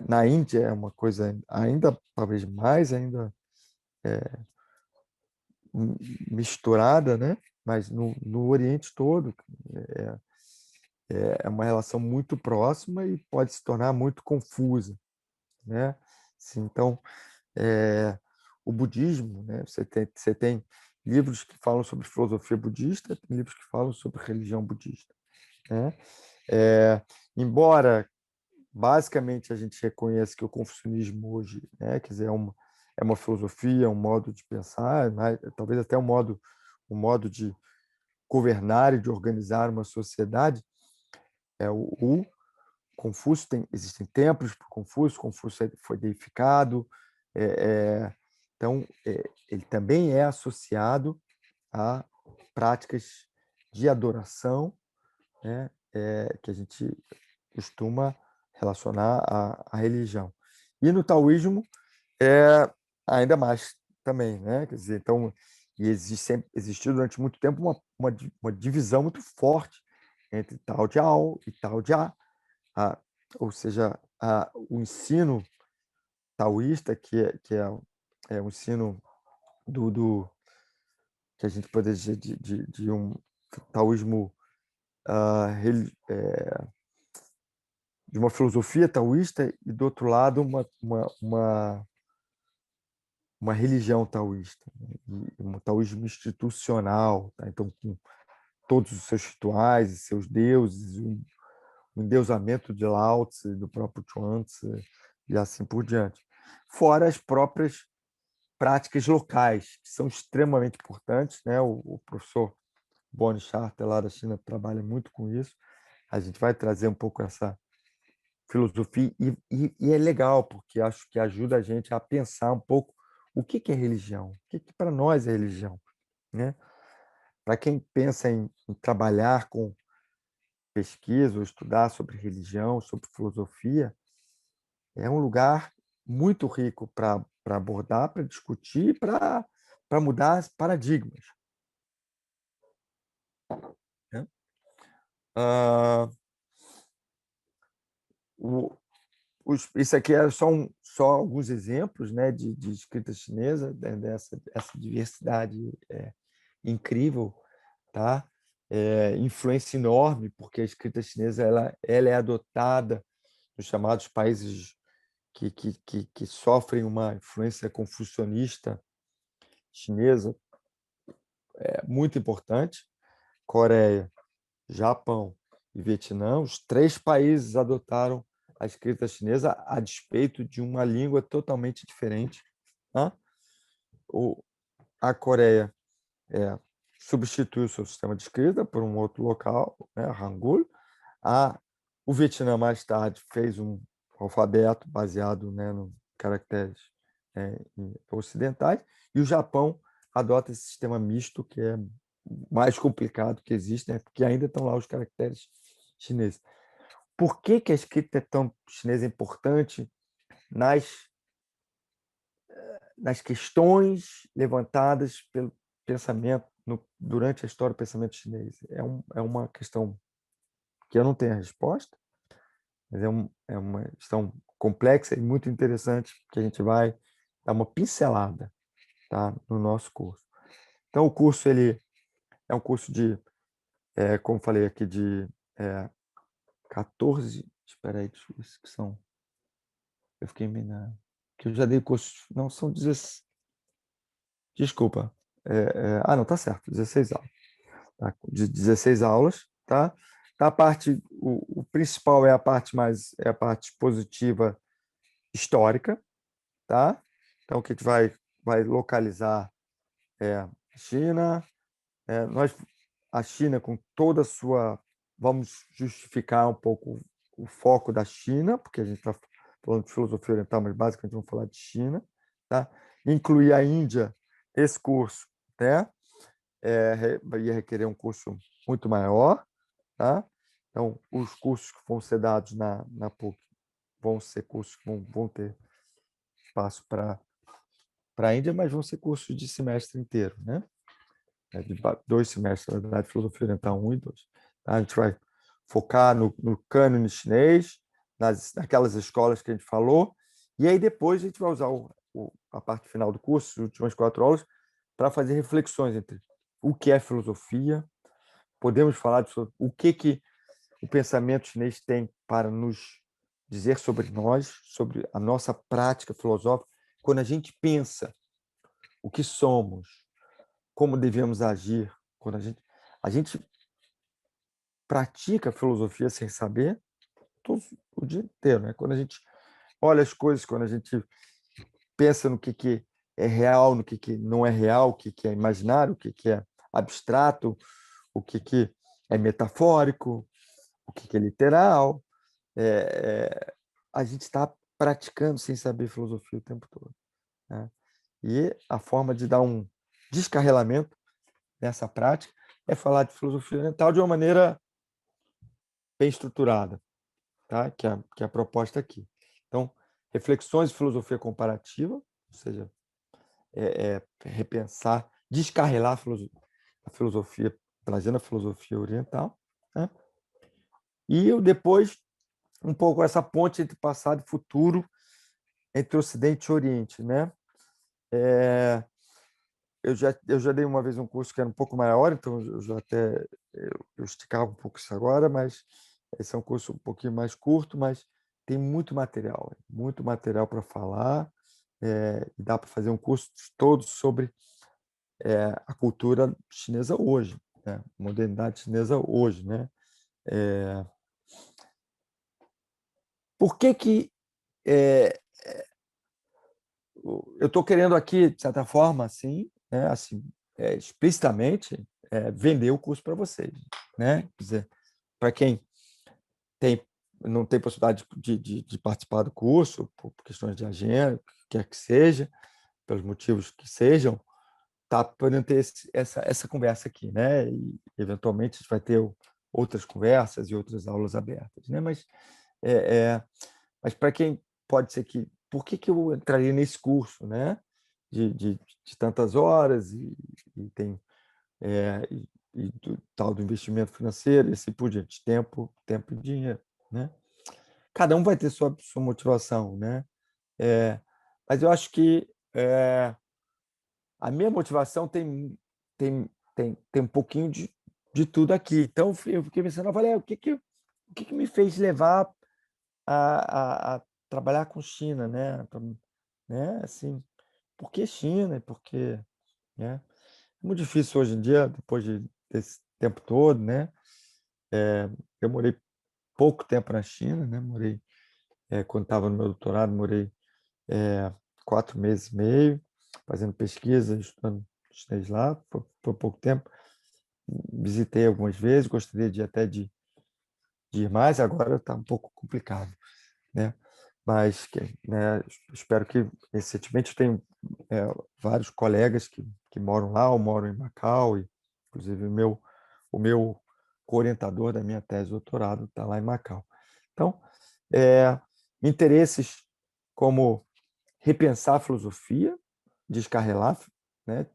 na Índia é uma coisa ainda, talvez mais ainda misturada, né? Mas no Oriente todo é uma relação muito próxima e pode se tornar muito confusa, né? Sim, então, o budismo, né? Você tem livros que falam sobre filosofia budista, tem livros que falam sobre religião budista, né? Embora basicamente a gente reconheça que o confucionismo hoje, né, quer dizer, é uma filosofia, um modo de pensar, né, talvez até um modo de governar e de organizar uma sociedade. O Confúcio existem templos para Confúcio foi deificado, então ele também é associado a práticas de adoração, né, que a gente costuma relacionar à religião. E no taoísmo é ainda mais também, né? Quer dizer, então, existiu durante muito tempo uma divisão muito forte entre Tao Jiao e Tao Jia, ou seja, o ensino taoísta, é o ensino que a gente pode dizer de um taoísmo de uma filosofia taoísta e, do outro lado, uma religião taoísta, né? E um taoísmo institucional, tá? Então, com todos os seus rituais e seus deuses, o endeusamento de Lao Tse, do próprio Chuang Tze, e assim por diante. Fora as próprias práticas locais, que são extremamente importantes, né? O professor Bonnie Charter, lá da China, trabalha muito com isso. A gente vai trazer um pouco essa filosofia, e é legal, porque acho que ajuda a gente a pensar um pouco o que é religião, o que para nós é religião, né? Para quem pensa em trabalhar com pesquisa ou estudar sobre religião, sobre filosofia, é um lugar muito rico para abordar, para discutir, para mudar paradigmas, né? Ah, isso aqui é só alguns exemplos, né, de escrita chinesa, né, essa diversidade incrível, tá? Influência enorme, porque a escrita chinesa ela é adotada nos chamados países que sofrem uma influência confucionista chinesa, muito importante: Coreia, Japão e Vietnã. Os três países adotaram a escrita chinesa a despeito de uma língua totalmente diferente, tá? A Coreia substituiu o seu sistema de escrita por um outro local, né, Hangul. O Vietnã, mais tarde, fez um alfabeto baseado, né, nos caracteres ocidentais, e o Japão adota esse sistema misto, que é mais complicado que existe, né, porque ainda estão lá os caracteres chineses. Por que a escrita chinesa é importante nas questões levantadas pelo pensamento durante a história do pensamento chinês? É uma questão que eu não tenho a resposta, mas é uma questão complexa e muito interessante, que a gente vai dar uma pincelada, tá, no nosso curso. Então, o curso ele é um curso de, como falei aqui, de 14. Espera aí, deixa eu ver que são. Eu fiquei meio que eu já dei curso. Não, são 16. Desculpa. Não, tá certo, 16 aulas. Tá? De 16 aulas, tá? A parte, o principal é a parte é a parte expositiva histórica, tá? Então, que a gente vai localizar a China, a China com toda a sua... Vamos justificar um pouco o foco da China, porque a gente está falando de filosofia oriental, mas basicamente vamos falar de China, tá? Incluir a Índia, esse curso, né? Ia requerer um curso muito maior, tá? Então, os cursos que vão ser dados na PUC vão ser cursos que vão ter espaço para a Índia, mas vão ser cursos de semestre inteiro, né? de 2 semestres, na verdade, Filosofia Oriental 1 e 2. A gente vai focar no cânone chinês, naquelas escolas que a gente falou, e aí depois a gente vai usar a parte final do curso, as últimas 4 aulas, para fazer reflexões entre o que é filosofia, podemos falar sobre o que o pensamento chinês tem para nos dizer sobre nós, sobre a nossa prática filosófica, quando a gente pensa o que somos, como devemos agir, quando a gente pratica filosofia sem saber o dia inteiro, né? Quando a gente olha as coisas, quando a gente pensa no que é real, no que não é real, o que é imaginário, o que é abstrato, o que é metafórico, o que é literal, a gente está praticando sem saber filosofia o tempo todo, né? E a forma de dar um descarrelamento nessa prática é falar de filosofia oriental de uma maneira bem estruturada, tá? Que é a proposta aqui. Então, reflexões de filosofia comparativa, ou seja, repensar, descarrelar a filosofia, trazendo a filosofia oriental, né? E eu depois um pouco essa ponte entre passado e futuro, entre Ocidente e Oriente, né? Eu já dei uma vez um curso que era um pouco maior, então eu já até eu esticava um pouco isso agora, mas esse é um curso um pouquinho mais curto, mas tem muito material para falar, e dá para fazer um curso todo sobre a cultura chinesa hoje, né? Modernidade chinesa hoje, né? Por que eu estou querendo aqui, de certa forma, assim, né, assim explicitamente, vender o curso para vocês, né? Quer dizer, para quem tem, não tem possibilidade de participar do curso, por questões de agenda, o que quer que seja, pelos motivos que sejam, tá podendo ter essa conversa aqui, né? E, eventualmente, a gente vai ter outras conversas e outras aulas abertas, né? Mas para quem pode ser que... Por que eu entraria nesse curso, né? De tantas horas e tem... e do tal do investimento financeiro, e assim por diante, tempo e dinheiro, né? Cada um vai ter sua motivação, né? Mas eu acho que a minha motivação tem um pouquinho de tudo aqui. Então eu fiquei pensando, eu falei, o que me fez levar a trabalhar com China, né? Né? Assim, por que China? Porque, né? É muito difícil hoje em dia, depois desse tempo todo, né? Eu morei pouco tempo na China, né? Morei, quando estava no meu doutorado, morei 4 meses e meio, fazendo pesquisa, estudando chinês lá, por pouco tempo. Visitei algumas vezes, gostaria até de ir mais, agora está um pouco complicado, né? Mas, né, espero que, recentemente, eu tenho vários colegas que moram lá ou moram em Macau, e, inclusive, o meu co-orientador da minha tese de doutorado está lá em Macau. Então, interesses como repensar a filosofia, descarrelar, né?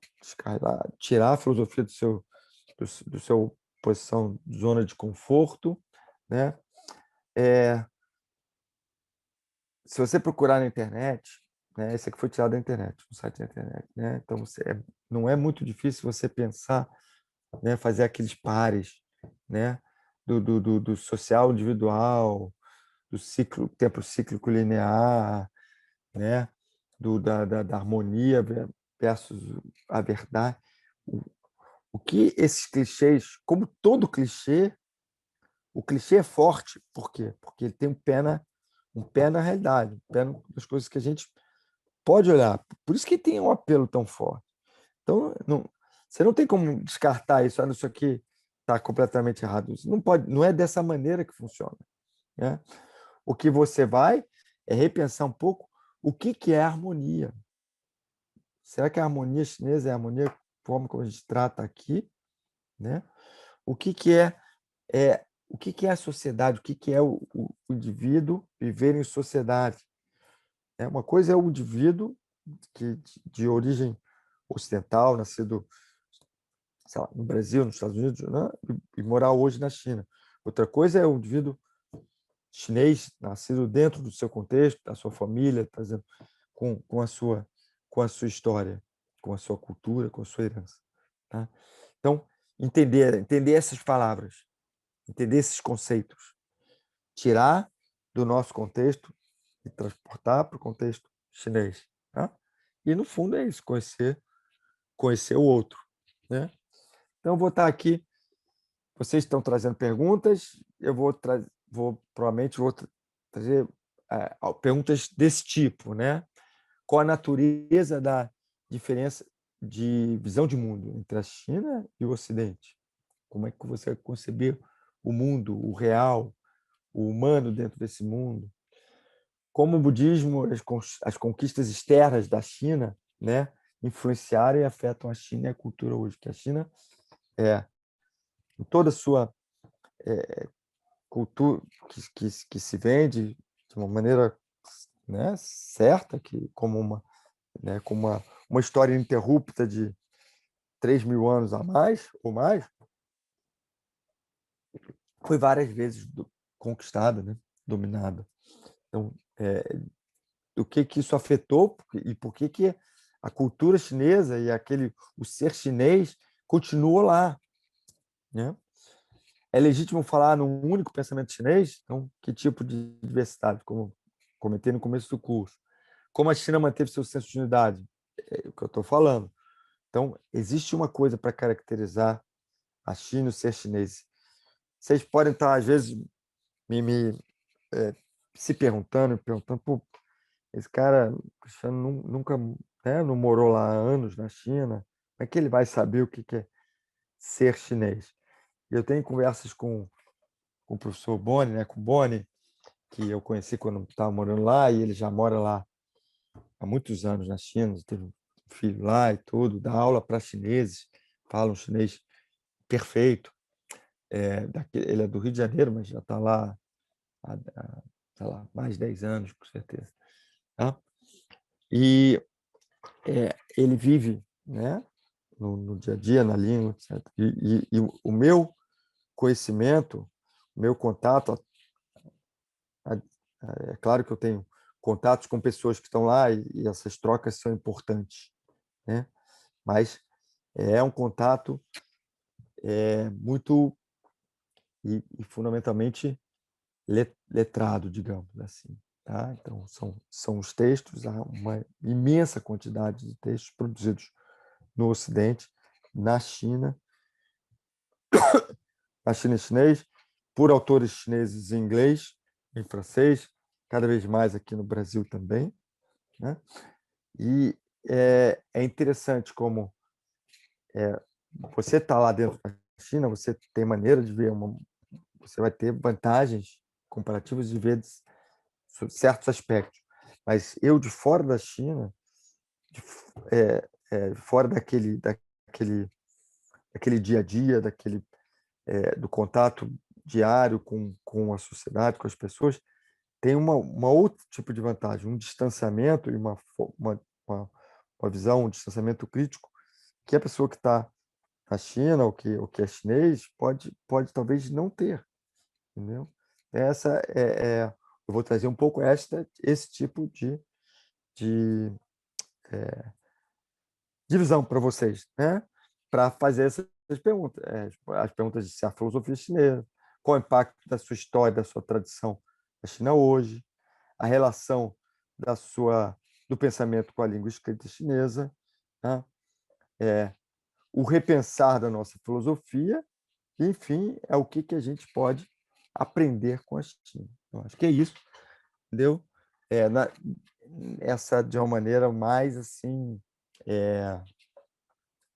Tirar a filosofia do seu posição, zona de conforto, né? Se você procurar na internet, né? Esse aqui foi tirado da internet, no site da internet, né? Então não é muito difícil você pensar, né? Fazer aqueles pares, né? Do social individual, do tempo cíclico linear, né? Da harmonia versus a verdade. O que esses clichês, como todo clichê, o clichê é forte. Por quê? Porque ele tem um pé na realidade, um pé nas coisas que a gente pode olhar. Por isso que tem um apelo tão forte. Então, você não tem como descartar isso. Isso aqui está completamente errado. Isso não pode, não é dessa maneira que funciona, né? O que você vai é repensar um pouco o que é harmonia. Será que a harmonia chinesa é a harmonia forma como a gente trata aqui, né? O que é a sociedade? O que é o indivíduo viver em sociedade? Uma coisa é o indivíduo de origem ocidental, nascido sei lá, no Brasil, nos Estados Unidos, né? E morar hoje na China. Outra coisa é o indivíduo chinês nascido dentro do seu contexto, da sua família, trazendo com a sua história, com a sua cultura, com a sua herança. Tá? Então, entender essas palavras, entender esses conceitos, tirar do nosso contexto e transportar para o contexto chinês. Tá? E, no fundo, é isso, conhecer o outro. Né? Então, eu vou estar aqui, vocês estão trazendo perguntas, eu provavelmente vou trazer perguntas desse tipo, né? Qual a natureza da diferença de visão de mundo entre a China e o Ocidente? Como é que você vai conceber o mundo, o real, o humano dentro desse mundo? Como o budismo, as conquistas externas da China, né, influenciaram e afetam a China e a cultura hoje? Que a China em toda a sua cultura que se vende de uma maneira, né, certa, que como uma história ininterrupta de 3.000 anos a mais ou mais, foi várias vezes conquistada, né, dominada. Então, o que isso afetou e por que a cultura chinesa e o ser chinês continuou lá, né? É legítimo falar num único pensamento chinês? Então, que tipo de diversidade, como comentei no começo do curso? Como a China manteve seu senso de unidade? É o que eu estou falando. Então, existe uma coisa para caracterizar a China e o ser chinês. Vocês podem estar, às vezes, se perguntando, pô, esse cara, Cristiano, nunca, né, não morou lá há anos na China, como é que ele vai saber o que é ser chinês? E eu tenho conversas com o professor Boni, né, com o Boni, que eu conheci quando estava morando lá, e ele já mora lá há muitos anos na China, teve um filho lá e tudo, dá aula para chineses, fala um chinês perfeito. Ele é do Rio de Janeiro, mas já está lá há, sei lá, mais de 10 anos, com certeza. Tá? E ele vive, né, no dia a dia, na língua, etc. E o meu conhecimento, o meu contato, é claro que eu tenho contatos com pessoas que estão lá e essas trocas são importantes, né? Mas é um contato muito e fundamentalmente letrado, digamos assim. Tá? Então, são os textos, há uma imensa quantidade de textos produzidos no Ocidente, na China em chinês, por autores chineses em inglês, em francês, cada vez mais aqui no Brasil também. Né? E é interessante como você está lá dentro da China, você tem maneira de ver, você vai ter vantagens comparativas de ver certos aspectos. Mas eu, de fora da China, fora daquele dia a dia, do contato diário com a sociedade, com as pessoas, tem uma outro tipo de vantagem, um distanciamento e uma, uma visão, um distanciamento crítico, que a pessoa que está na China ou que é chinês pode talvez não ter, entendeu? Eu vou trazer um pouco esse tipo de divisão para vocês, né? Para fazer essas perguntas, as perguntas de se a filosofia chinesa, qual o impacto da sua história, da sua tradição na China hoje, a relação do pensamento com a língua escrita chinesa, né? O repensar da nossa filosofia, e, enfim, é o que a gente pode aprender com a China. Eu acho que é isso, entendeu? Essa de uma maneira mais assim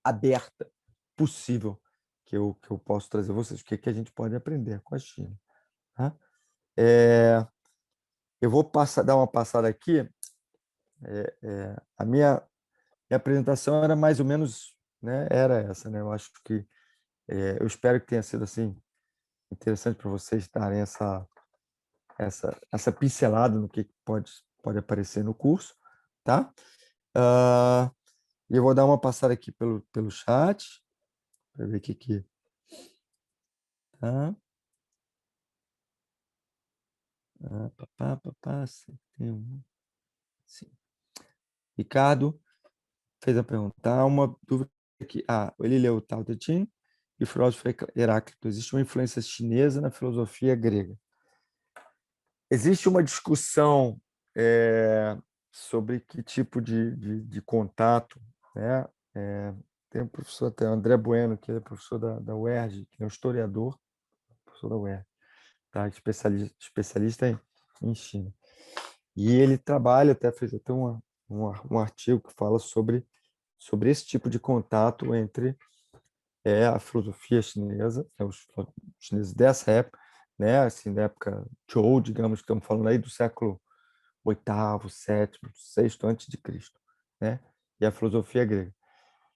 aberta possível que eu posso trazer a vocês, o que a gente pode aprender com a China. Tá? Eu vou dar uma passada aqui. A minha apresentação era mais ou menos, né, era essa, né? Eu acho que eu espero que tenha sido assim interessante para vocês darem essa pincelada no que pode aparecer no curso, tá? E eu vou dar uma passada aqui pelo chat. para ver o que tá. Sim. Ricardo fez a pergunta. Há uma dúvida aqui. Ele leu o Tao Te Ching e o filósofo Heráclito. Existe uma influência chinesa na filosofia grega. Existe uma discussão sobre que tipo de contato, né? Tem o professor até André Bueno, que é professor da UERJ, que é um historiador, professor da UERJ, tá? Especialista em China. E ele trabalha, até fez até um artigo que fala sobre esse tipo de contato entre a filosofia chinesa, os chineses dessa época, né? Assim, da época Zhou, digamos, que estamos falando aí do século oitavo, sétimo, sexto antes de Cristo, né? E a filosofia grega.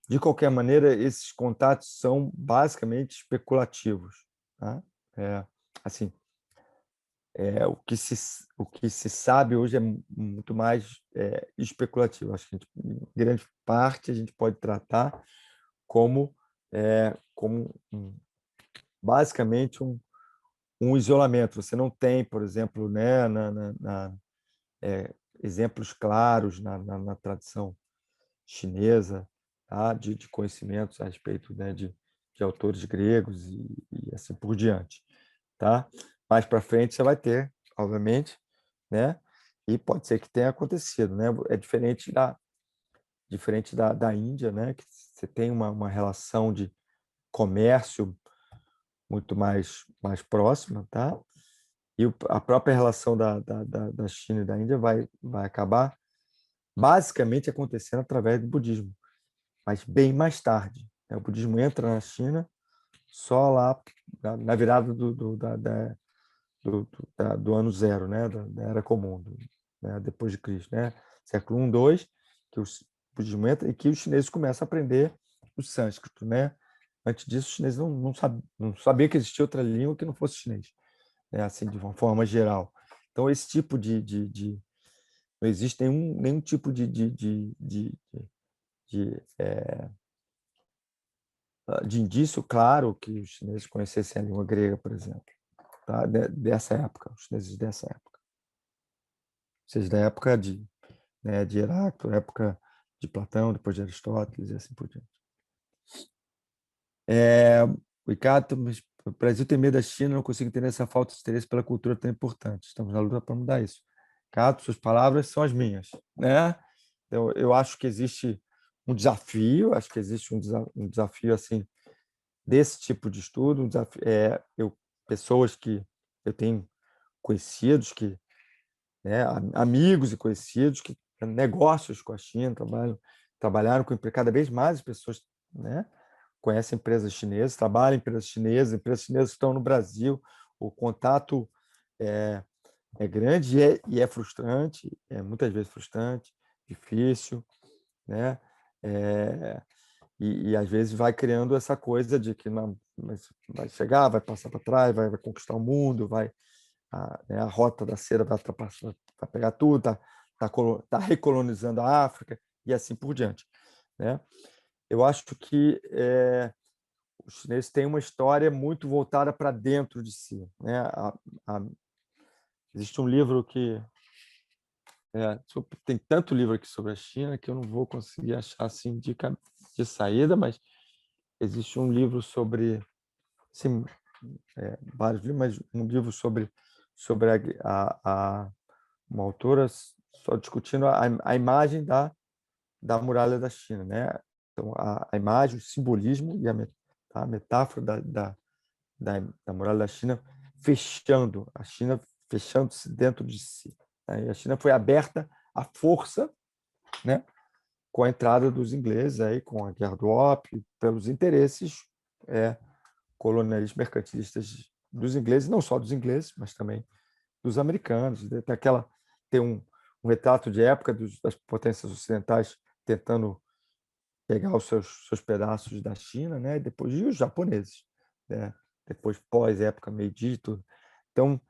De qualquer maneira, esses contatos são basicamente especulativos, tá? Assim, o que se sabe hoje é muito mais especulativo. Acho que em grande parte a gente pode tratar como basicamente um isolamento. Você não tem, por exemplo, né, exemplos claros na tradição chinesa, tá, de conhecimentos a respeito, né, de autores gregos e assim por diante, tá? Mais para frente você vai ter, obviamente, né? E pode ser que tenha acontecido, né? É diferente da Índia, né? Que você tem uma relação de comércio muito mais próxima, tá? E a própria relação da China e da Índia vai acabar basicamente acontecendo através do budismo, mas bem mais tarde, né? O budismo entra na China só lá na virada do ano zero, né? Da era comum, né? Depois de Cristo, né? Século I, II, que o budismo entra e que os chineses começam a aprender o sânscrito, né? Antes disso, os chineses não sabia que existia outra língua que não fosse chinês, né? Assim, de uma forma geral. Então, esse tipo não existe nenhum tipo de indício claro que os chineses conhecessem a língua grega, por exemplo, tá? Dessa época, os chineses dessa época. Ou seja, da época de Heráclito, época de Platão, depois de Aristóteles e assim por diante. Ricardo, mas o Brasil tem medo da China, não consigo entender essa falta de interesse pela cultura tão importante. Estamos na luta para mudar isso. Ricardo, suas palavras são as minhas, né? Eu acho que existe um desafio, acho que existe um desafio assim desse tipo de estudo, um desafio, pessoas que eu tenho conhecidos que, né, amigos e conhecidos que têm negócios com a China, trabalharam com cada vez mais pessoas, né, conhecem empresas chinesas, trabalham em empresas chinesas estão no Brasil, o contato é grande e é frustrante, é muitas vezes frustrante, difícil, né? E às vezes vai criando essa coisa de que não, vai chegar, vai passar para trás, vai conquistar o mundo, né, a rota da seda vai ultrapassar, vai pegar tudo, tá recolonizando a África e assim por diante, né? Eu acho que os chineses têm uma história muito voltada para dentro de si, né? Existe um livro que tem tanto livro aqui sobre a China que eu não vou conseguir achar assim de saída, mas existe um livro sobre, sim, vários livros, mas um livro sobre uma autora só discutindo a imagem da muralha da China, né? Então a imagem, o simbolismo e a metáfora da muralha da China fechando, a China fechando-se dentro de si, né? E a China foi aberta à força, né? Com a entrada dos ingleses aí, com a Guerra do Ópio, pelos interesses colonialistas mercantilistas dos ingleses, não só dos ingleses, mas também dos americanos. Tem um retrato de época das potências ocidentais tentando pegar os seus pedaços da China, né? E depois os japoneses, né? Depois pós-época Meiji, tudo. Então,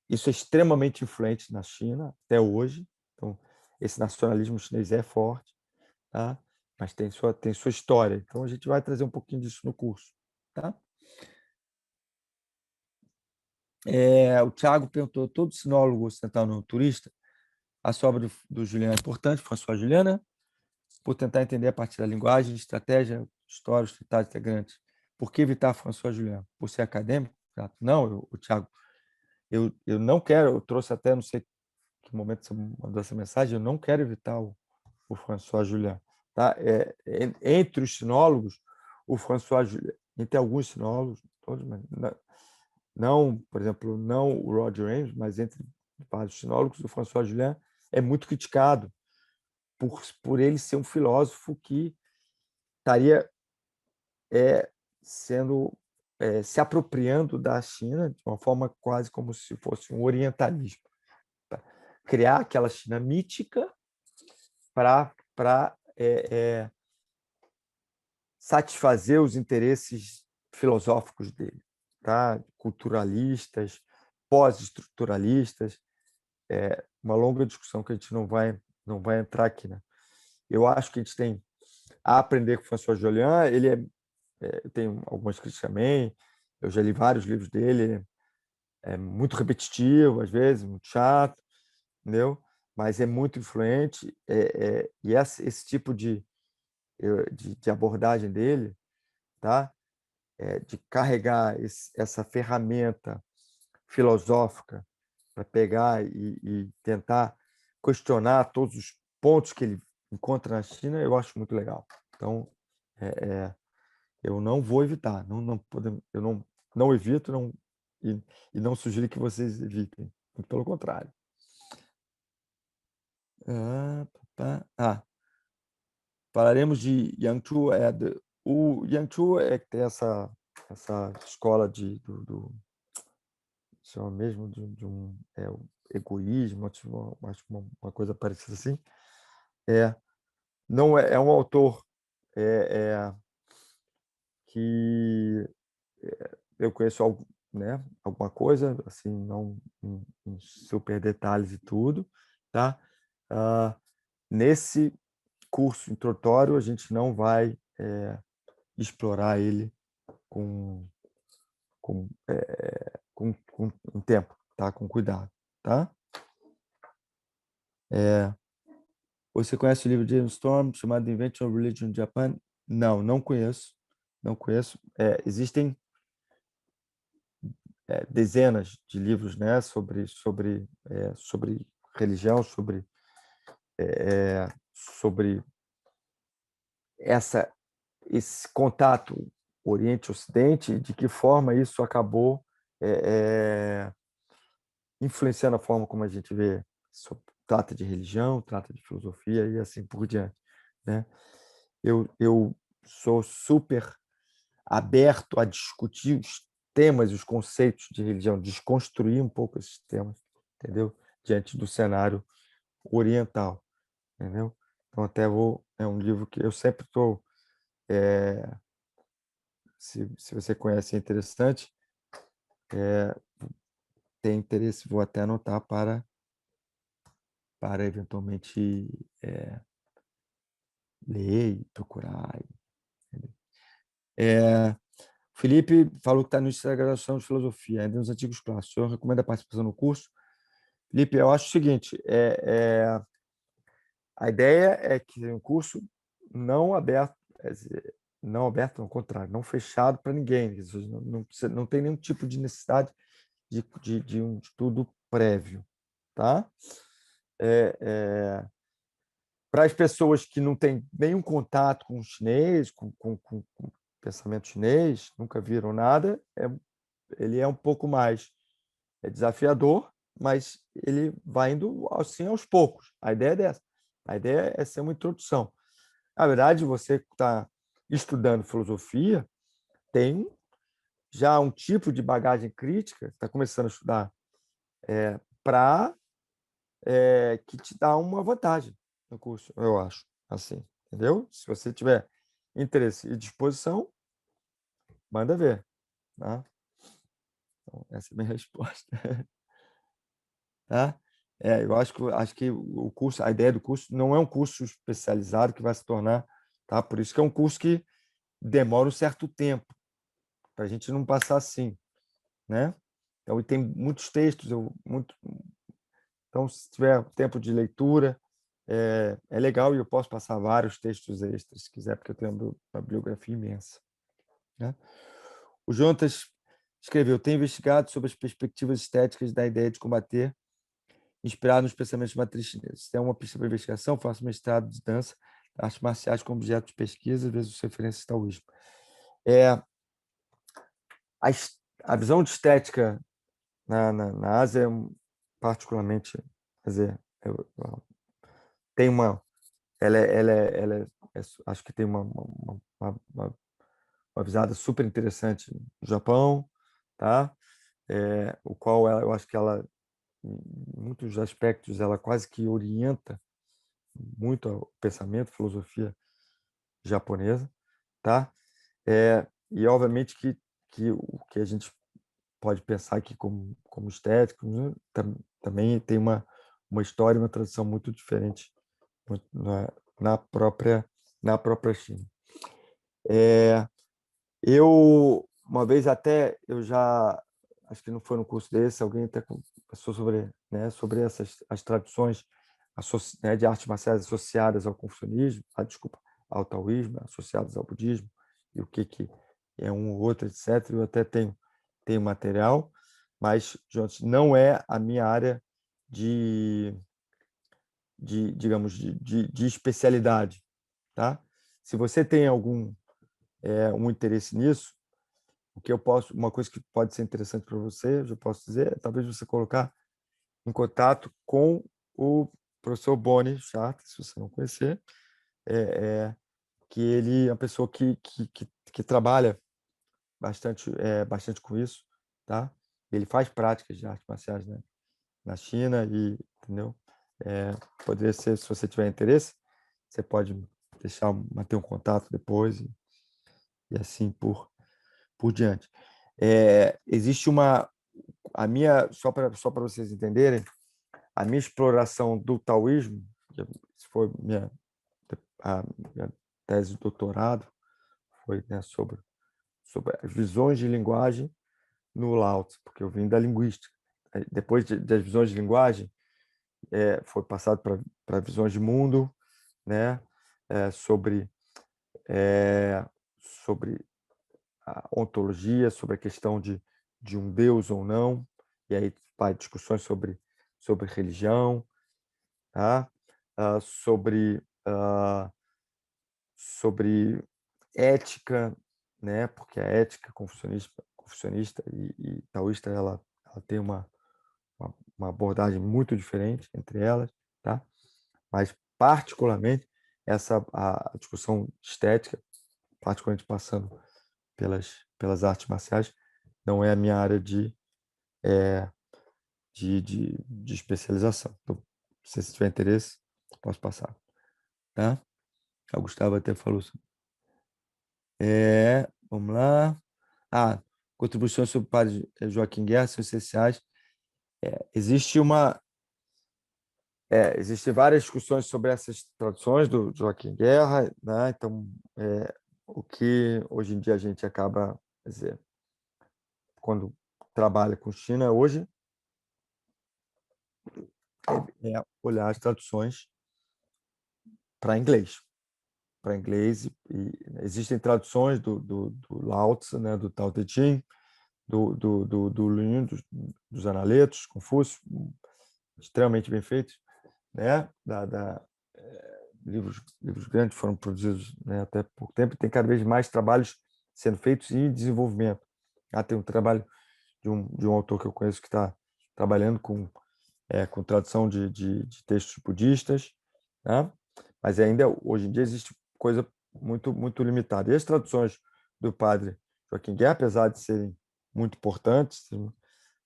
isso é extremamente influente na China até hoje. Então, esse nacionalismo chinês é forte, tá? Mas tem sua história. Então, a gente vai trazer um pouquinho disso no curso. tá? O Thiago perguntou, todo sinólogo ocidental não turista, a sua obra do Julian é importante, François Julian, né? Por tentar entender a partir da linguagem, estratégia, história, os tratados integrantes. Por que evitar François Julian? Por ser acadêmico? Não, o Thiago, eu não quero, eu trouxe até, não sei que momento você mandou essa mensagem, eu não quero evitar o François Julian. Tá? Entre os sinólogos, o François Julian, entre alguns sinólogos, todos, mas não, por exemplo, não o Roger Ames, mas entre vários sinólogos, o François Julian é muito criticado por ele ser um filósofo que estaria se apropriando da China de uma forma quase como se fosse um orientalismo. Tá? Criar aquela China mítica para satisfazer os interesses filosóficos dele, tá? Culturalistas, pós-estruturalistas, uma longa discussão que a gente não vai entrar aqui, né? Eu acho que a gente tem a aprender com o François Julian. Ele eu tenho algumas críticas também, eu já li vários livros dele, ele é muito repetitivo às vezes, muito chato, entendeu? Mas é muito influente, e esse tipo de abordagem dele, tá? De carregar essa ferramenta filosófica para pegar e tentar questionar todos os pontos que ele encontra na China, eu acho muito legal. Então, eu não vou evitar, eu não evito, e não sugiro que vocês evitem, muito pelo contrário. Falaremos de Yangzhou. O Yangzhou que tem essa escola chama mesmo o egoísmo, acho uma coisa parecida assim. Não é um autor que eu conheço alguma coisa, assim, não em super detalhes e tudo, tá? Nesse curso introdutório, a gente não vai explorar ele com tempo, tá? Com cuidado, tá? Você conhece o livro de James Storm chamado Invention of Religion in Japan? Não conheço. Não conheço. Existem dezenas de livros, né, sobre religião, sobre esse contato Oriente-Ocidente, de que forma isso acabou influenciando a forma como a gente vê, trata de religião, trata de filosofia e assim por diante, né? Eu sou super aberto a discutir os temas e os conceitos de religião, desconstruir um pouco esses temas, entendeu? Diante do cenário oriental, entendeu? Então até é um livro que eu sempre estou se você conhece, é interessante, tem interesse, vou até anotar para eventualmente ler e procurar. Felipe falou que está no início da graduação de filosofia, ainda nos antigos clássicos. O senhor recomenda a participação no curso? Felipe, eu acho o seguinte, a ideia é que é um curso não aberto, não aberto, ao contrário, não fechado para ninguém. Não tem nenhum tipo de necessidade de um estudo prévio, tá? Para as pessoas que não têm nenhum contato com o chinês, com pensamento chinês, nunca viram nada, ele é um pouco mais desafiador, mas ele vai indo assim aos poucos. A ideia é dessa. A ideia é ser uma introdução. Na verdade, você está estudando filosofia, tem já um tipo de bagagem crítica, está começando a estudar para que te dá uma vantagem no curso, eu acho, assim, entendeu? Se você tiver interesse e disposição, manda ver, tá? Então, essa é a minha resposta, tá? Eu acho que o curso, a ideia do curso não é um curso especializado que vai se tornar, tá? Por isso que é um curso que demora um certo tempo, para a gente não passar assim, né? Então, e tem muitos textos, então, se tiver tempo de leitura, é legal, e eu posso passar vários textos extras, se quiser, porque eu tenho uma bibliografia imensa, né? O Jonatas escreveu: tenho investigado sobre as perspectivas estéticas da ideia de combater, inspirado nos pensamentos de matriz chineses. Se é uma pista para investigação, faço mestrado de dança, artes marciais como objeto de pesquisa, às vezes referências ao taoísmo. A visão de estética na Ásia, particularmente, quer dizer, tem acho que tem uma visada super interessante no Japão, tá? O qual eu acho que ela, em muitos aspectos, ela quase que orienta muito o pensamento, a filosofia japonesa, tá? E obviamente que o que a gente pode pensar aqui como estético, né? Também tem uma história, uma tradição muito diferente na própria China. Eu uma vez até eu já acho que não foi no curso desse, alguém até conversou sobre, né, sobre as tradições né, de artes marciais associadas ao confucionismo, ao taoísmo, associadas ao budismo, e o que é um ou outro, etc. Eu até tenho material, mas não é a minha área digamos, de especialidade, tá? Se você tem um interesse nisso, uma coisa que pode ser interessante para você, eu posso dizer, talvez você colocar em contato com o professor Boni Chartres, se você não conhecer, que ele é uma pessoa que trabalha bastante com isso, tá? Ele faz práticas de artes marciais, né, na China, e entendeu? Poderia ser, se você tiver interesse, você pode manter um contato depois, e assim por diante. Existe só para vocês entenderem, a minha exploração do taoísmo, que foi a minha tese de doutorado, foi, né, sobre as visões de linguagem no Lao Tzu, porque eu vim da linguística. Depois das visões de linguagem, foi passado para visões de mundo, né, sobre a ontologia, sobre a questão de um Deus ou não, e aí vai discussões sobre religião, tá? Sobre ética, né? Porque a ética confucionista e taoísta, ela tem uma abordagem muito diferente entre elas, tá? Mas particularmente a discussão estética, particularmente passando pelas artes marciais, não é a minha área de especialização. Então, se você tiver interesse, posso passar, tá? O Gustavo até falou assim. Vamos lá. Contribuições sobre o padre Joaquim Guerra são essenciais. Existem várias discussões sobre essas traduções do Joaquim Guerra, né? Então, o que hoje em dia a gente acaba, quer dizer, quando trabalha com China hoje, é olhar as traduções para inglês. E existem traduções do Lao Tzu, né, do Tao Te Ching, do Lin, dos Analetos, Confúcio, extremamente bem feitos, né? Livros grandes foram produzidos, né, até pouco tempo. Tem cada vez mais trabalhos sendo feitos em desenvolvimento. Tem um trabalho de um autor que eu conheço que está trabalhando com tradução de textos budistas, né? Mas ainda hoje em dia existe coisa muito limitada. E as traduções do padre Joaquim Guerra, apesar de serem muito importantes,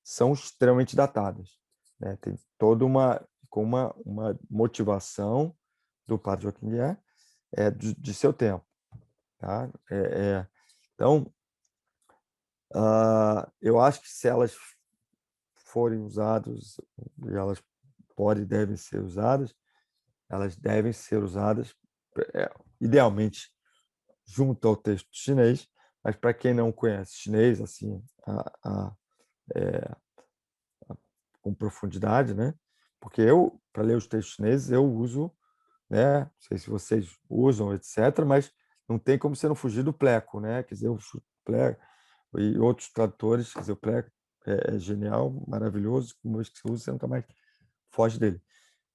são extremamente datadas, né? Tem toda uma motivação do padre Joaquim Guerra de seu tempo, tá? Então, eu acho que se elas forem usadas, e elas podem e devem ser usadas, elas devem ser usadas idealmente junto ao texto chinês, mas para quem não conhece chinês, assim, com profundidade, né? Porque eu, para ler os textos chineses, eu uso, né? Não sei se vocês usam, etc., mas não tem como você não fugir do pleco, né? Quer dizer, o pleco e outros tradutores, quer dizer, o pleco é genial, maravilhoso, uma vez que você usa, você nunca mais foge dele.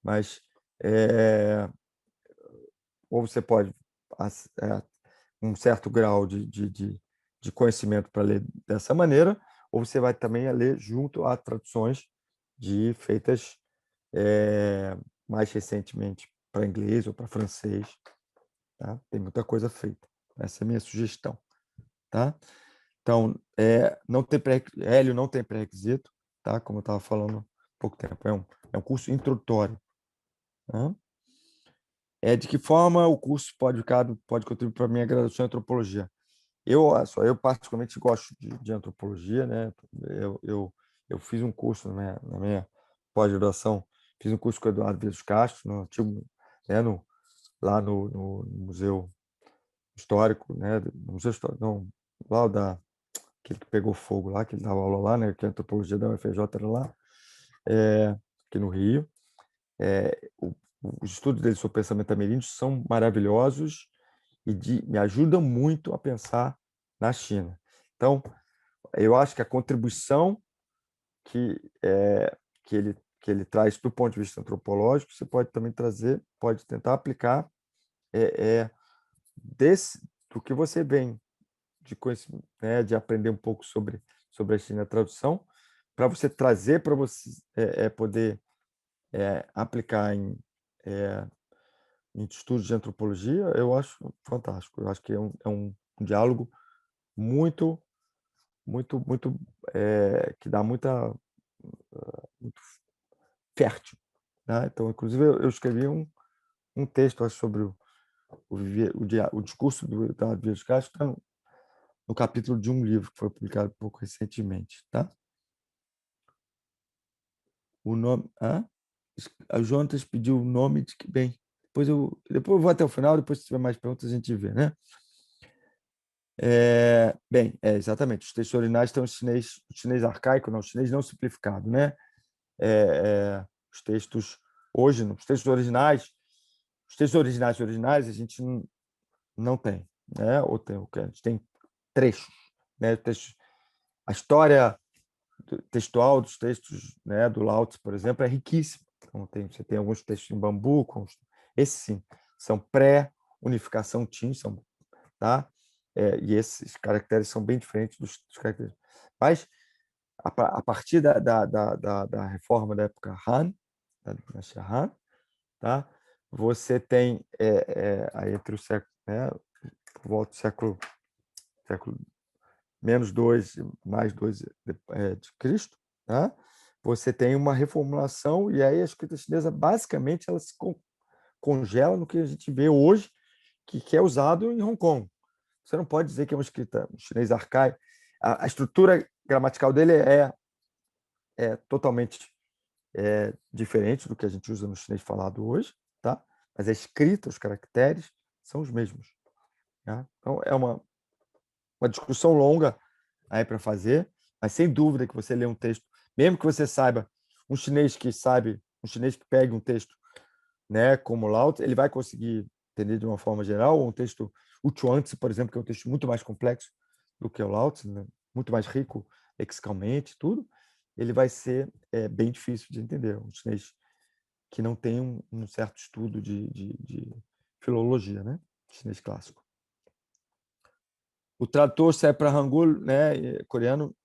Mas ou você pode um certo grau de conhecimento para ler dessa maneira, ou você vai também ler junto a traduções feitas mais recentemente para inglês ou para francês. Tá? Tem muita coisa feita. Essa é a minha sugestão. Tá? Então, não tem Hélio não tem pré-requisito, tá? Como eu estava falando há pouco tempo. É um curso introdutório. Tá? De que forma o curso pode contribuir para a minha graduação em antropologia? Eu particularmente gosto de antropologia, né? Eu fiz um curso na minha pós-graduação, fiz um curso com o Eduardo Vilas Castro, no antigo, né? Lá no Museu Histórico, né? No Museu Histórico, não, lá aquele que pegou fogo lá, que ele dava aula lá, né? Que a antropologia da UFRJ era lá, aqui no Rio. Os estudos dele sobre pensamento ameríndio são maravilhosos e me ajudam muito a pensar na China. Então, eu acho que a contribuição que ele traz do ponto de vista antropológico, você pode também trazer, pode tentar aplicar do que você vem de conhecimento, né, de aprender um pouco sobre a China, a tradução, para você trazer para você poder aplicar em estudos de antropologia. Eu acho fantástico. Eu acho que é um diálogo muito que dá muito fértil, né? Então, inclusive, eu escrevi um texto, acho, sobre o discurso da Vilas Castro, tá no capítulo de um livro que foi publicado um pouco recentemente, tá? O nome, a Jonas pediu o nome de que bem. Depois eu vou até o final, depois se tiver mais perguntas a gente vê, né? Bem, exatamente. Os textos originais estão em chinês arcaico, não, chinês não simplificado, né? Os textos hoje, os textos originais a gente não tem, né? Ou a gente tem trechos, né? A história textual dos textos, né, do Lao Tzu, por exemplo, é riquíssima. Então, você tem alguns textos em bambu, esses sim, são pré-unificação Qin, tá? E esses caracteres são bem diferentes dos caracteres. Mas, a partir da reforma da época Han, da dinastia Han, tá? Você tem, aí entre o século, né, por volta do século -2, +2 de Cristo, tá? Você tem uma reformulação, e aí a escrita chinesa, basicamente, ela se congela no que a gente vê hoje, que é usado em Hong Kong. Você não pode dizer que é uma escrita chinês arcaico. A estrutura gramatical dele é totalmente diferente do que a gente usa no chinês falado hoje, tá? Mas a escrita, os caracteres são os mesmos. Tá? Então, é uma discussão longa aí para fazer, mas sem dúvida que você lê um texto, mesmo que você saiba, um chinês que pegue um texto, né, como Lao Tzu, ele vai conseguir entender de uma forma geral, ou um texto, o Chuang-Tzu, por exemplo, que é um texto muito mais complexo do que o Lao Tzu, né? Muito mais rico lexicalmente, tudo, ele vai ser bem difícil de entender. Um chinês que não tem um certo estudo de filologia, né? Chinês clássico. O tradutor sai para Hangul, né, coreano,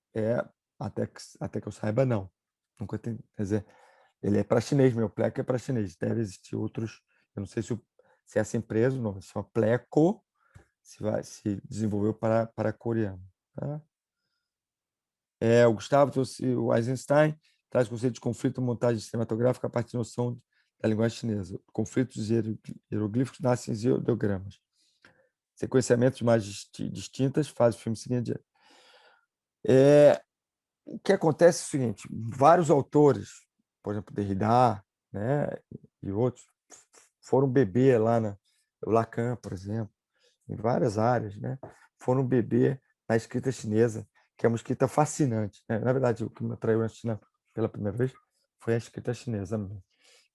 até que eu saiba, não. Nunca tem, quer dizer, ele é para chinês, meu pleco é para chinês. Deve existir outros, eu não sei se essa empresa, o nome se chama Pleco, se desenvolveu para coreano. Tá? O Gustavo trouxe o Eisenstein, traz o conceito de conflito montagem cinematográfica a partir da noção da linguagem chinesa. Conflitos hieroglíficos nascem em ideogramas. Sequenciamentos mais distintas faz o filme seguinte. O que acontece é o seguinte: vários autores, por exemplo, Derrida, né, e outros, foram beber lá o Lacan, por exemplo, em várias áreas, né, foram beber na escrita chinesa, que é uma escrita fascinante, né? Na verdade, o que me atraiu na China pela primeira vez foi a escrita chinesa,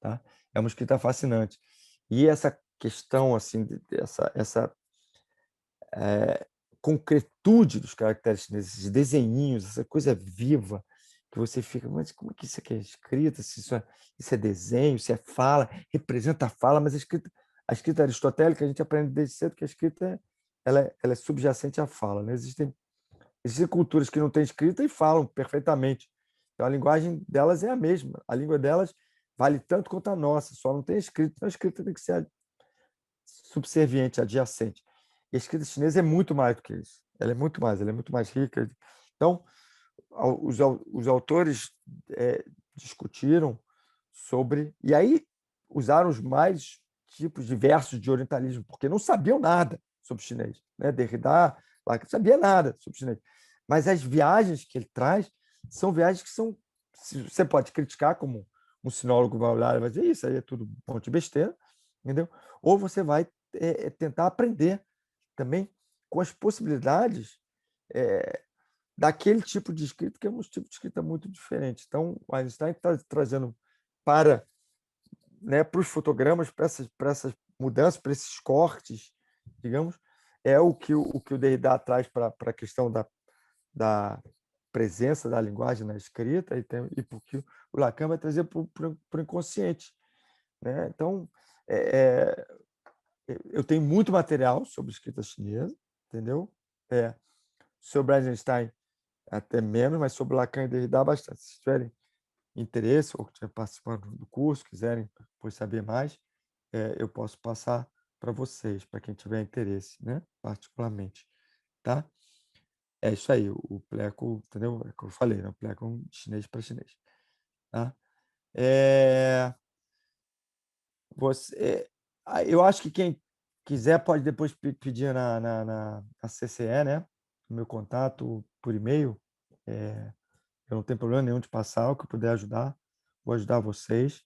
tá? É uma escrita fascinante. E essa questão, assim, essa concretude dos caracteres chineses, esses desenhinhos, essa coisa viva, que você fica, mas como é que isso aqui é escrita? Se isso é desenho, se é fala, representa a fala, mas a escrita aristotélica, a gente aprende desde cedo que a escrita ela é subjacente à fala, né? Existem culturas que não têm escrita e falam perfeitamente. Então, a linguagem delas é a mesma. A língua delas vale tanto quanto a nossa, só não tem escrita. Então, a escrita tem que ser subserviente, adjacente. E a escrita chinesa é muito mais do que isso. Ela é muito mais rica. Então, os autores discutiram sobre... E aí usaram os mais tipos diversos de orientalismo, porque não sabiam nada sobre chinês. Né? Derrida lá, não sabia nada sobre chinês. Mas as viagens que ele traz são viagens que são... Você pode criticar, como um sinólogo vai olhar e vai dizer isso aí é tudo um monte de besteira, entendeu? Ou você vai tentar aprender também com as possibilidades daquele tipo de escrita, que é um tipo de escrita muito diferente. Então, o Einstein está trazendo para, né, para os fotogramas, para essas mudanças, para esses cortes, digamos, é o que o Derrida traz para a questão da presença da linguagem na escrita, e porque o Lacan vai trazer para o inconsciente. Né? Então, eu tenho muito material sobre escrita chinesa, entendeu? Sobre Einstein até menos, mas sobre Lacan e Derrida bastante. Se tiverem interesse ou estiverem participando do curso, quiserem depois saber mais, eu posso passar para vocês, para quem tiver interesse, né? Particularmente, tá? É isso aí, o Pleco, entendeu? É o que eu falei, né? O Pleco é um chinês para chinês, tá? Eu acho que quem quiser pode depois pedir na CCE, né? O meu contato por e-mail. Eu não tenho problema nenhum de passar, o que eu puder ajudar, vou ajudar vocês.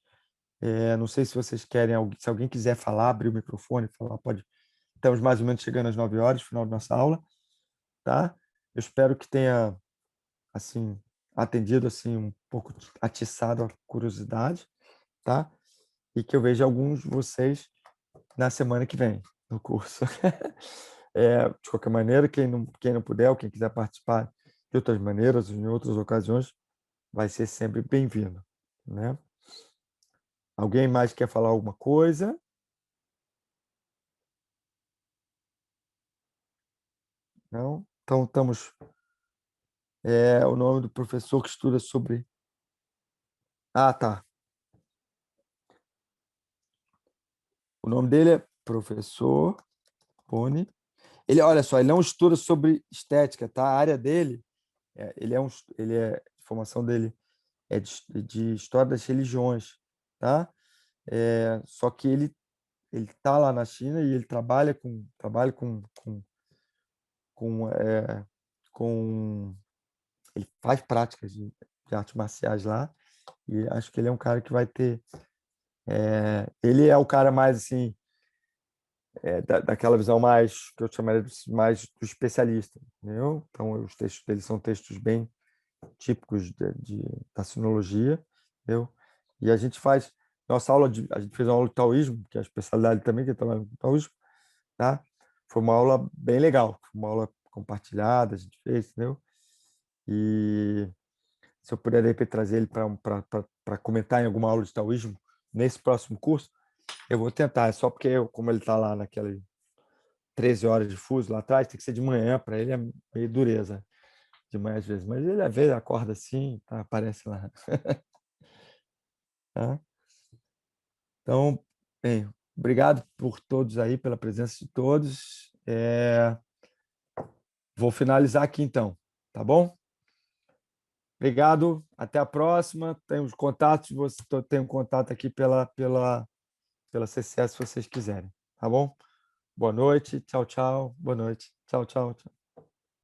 Não sei se vocês querem, se alguém quiser falar, abrir o microfone, falar, pode. Estamos mais ou menos chegando às 9 horas, final da nossa aula, tá? Eu espero que tenha, assim, atendido, assim, um pouco atiçado a curiosidade, tá? E que eu veja alguns de vocês na semana que vem, no curso. De qualquer maneira, quem não puder, ou quem quiser participar de outras maneiras, em outras ocasiões, vai ser sempre bem-vindo, né? Alguém mais quer falar alguma coisa? Não? Então, estamos... o nome do professor que estuda sobre... Ah, tá. O nome dele é professor Pone. Ele, olha só, ele não estuda sobre estética, tá? A área dele, a formação dele é de história das religiões, tá? Só que ele está lá na China e ele com, ele faz práticas de artes marciais lá, e acho que ele é um cara que vai ter... ele é o cara mais, assim, daquela visão mais, que eu chamaria mais do especialista, entendeu? Então, os textos dele são textos bem típicos da sinologia, entendeu? E a gente faz... a gente fez uma aula de taoísmo, que é a especialidade também, que é trabalhar com taoísmo, tá? Foi uma aula bem legal, uma aula compartilhada, a gente fez, entendeu? E se eu puder, de repente, trazer ele para comentar em alguma aula de taoísmo nesse próximo curso, eu vou tentar. É só porque, como ele está lá naquela 13 horas de fuso lá atrás, tem que ser de manhã, para ele é meio dureza de manhã às vezes. Mas ele, às vezes, acorda assim, tá, aparece lá. Tá? Então, bem, obrigado por todos aí, pela presença de todos. Vou finalizar aqui, então, tá bom? Obrigado, até a próxima. Tenho os contatos, tem um contato aqui pela CCS, se vocês quiserem, tá bom? Boa noite, tchau, tchau. Boa noite, tchau, tchau.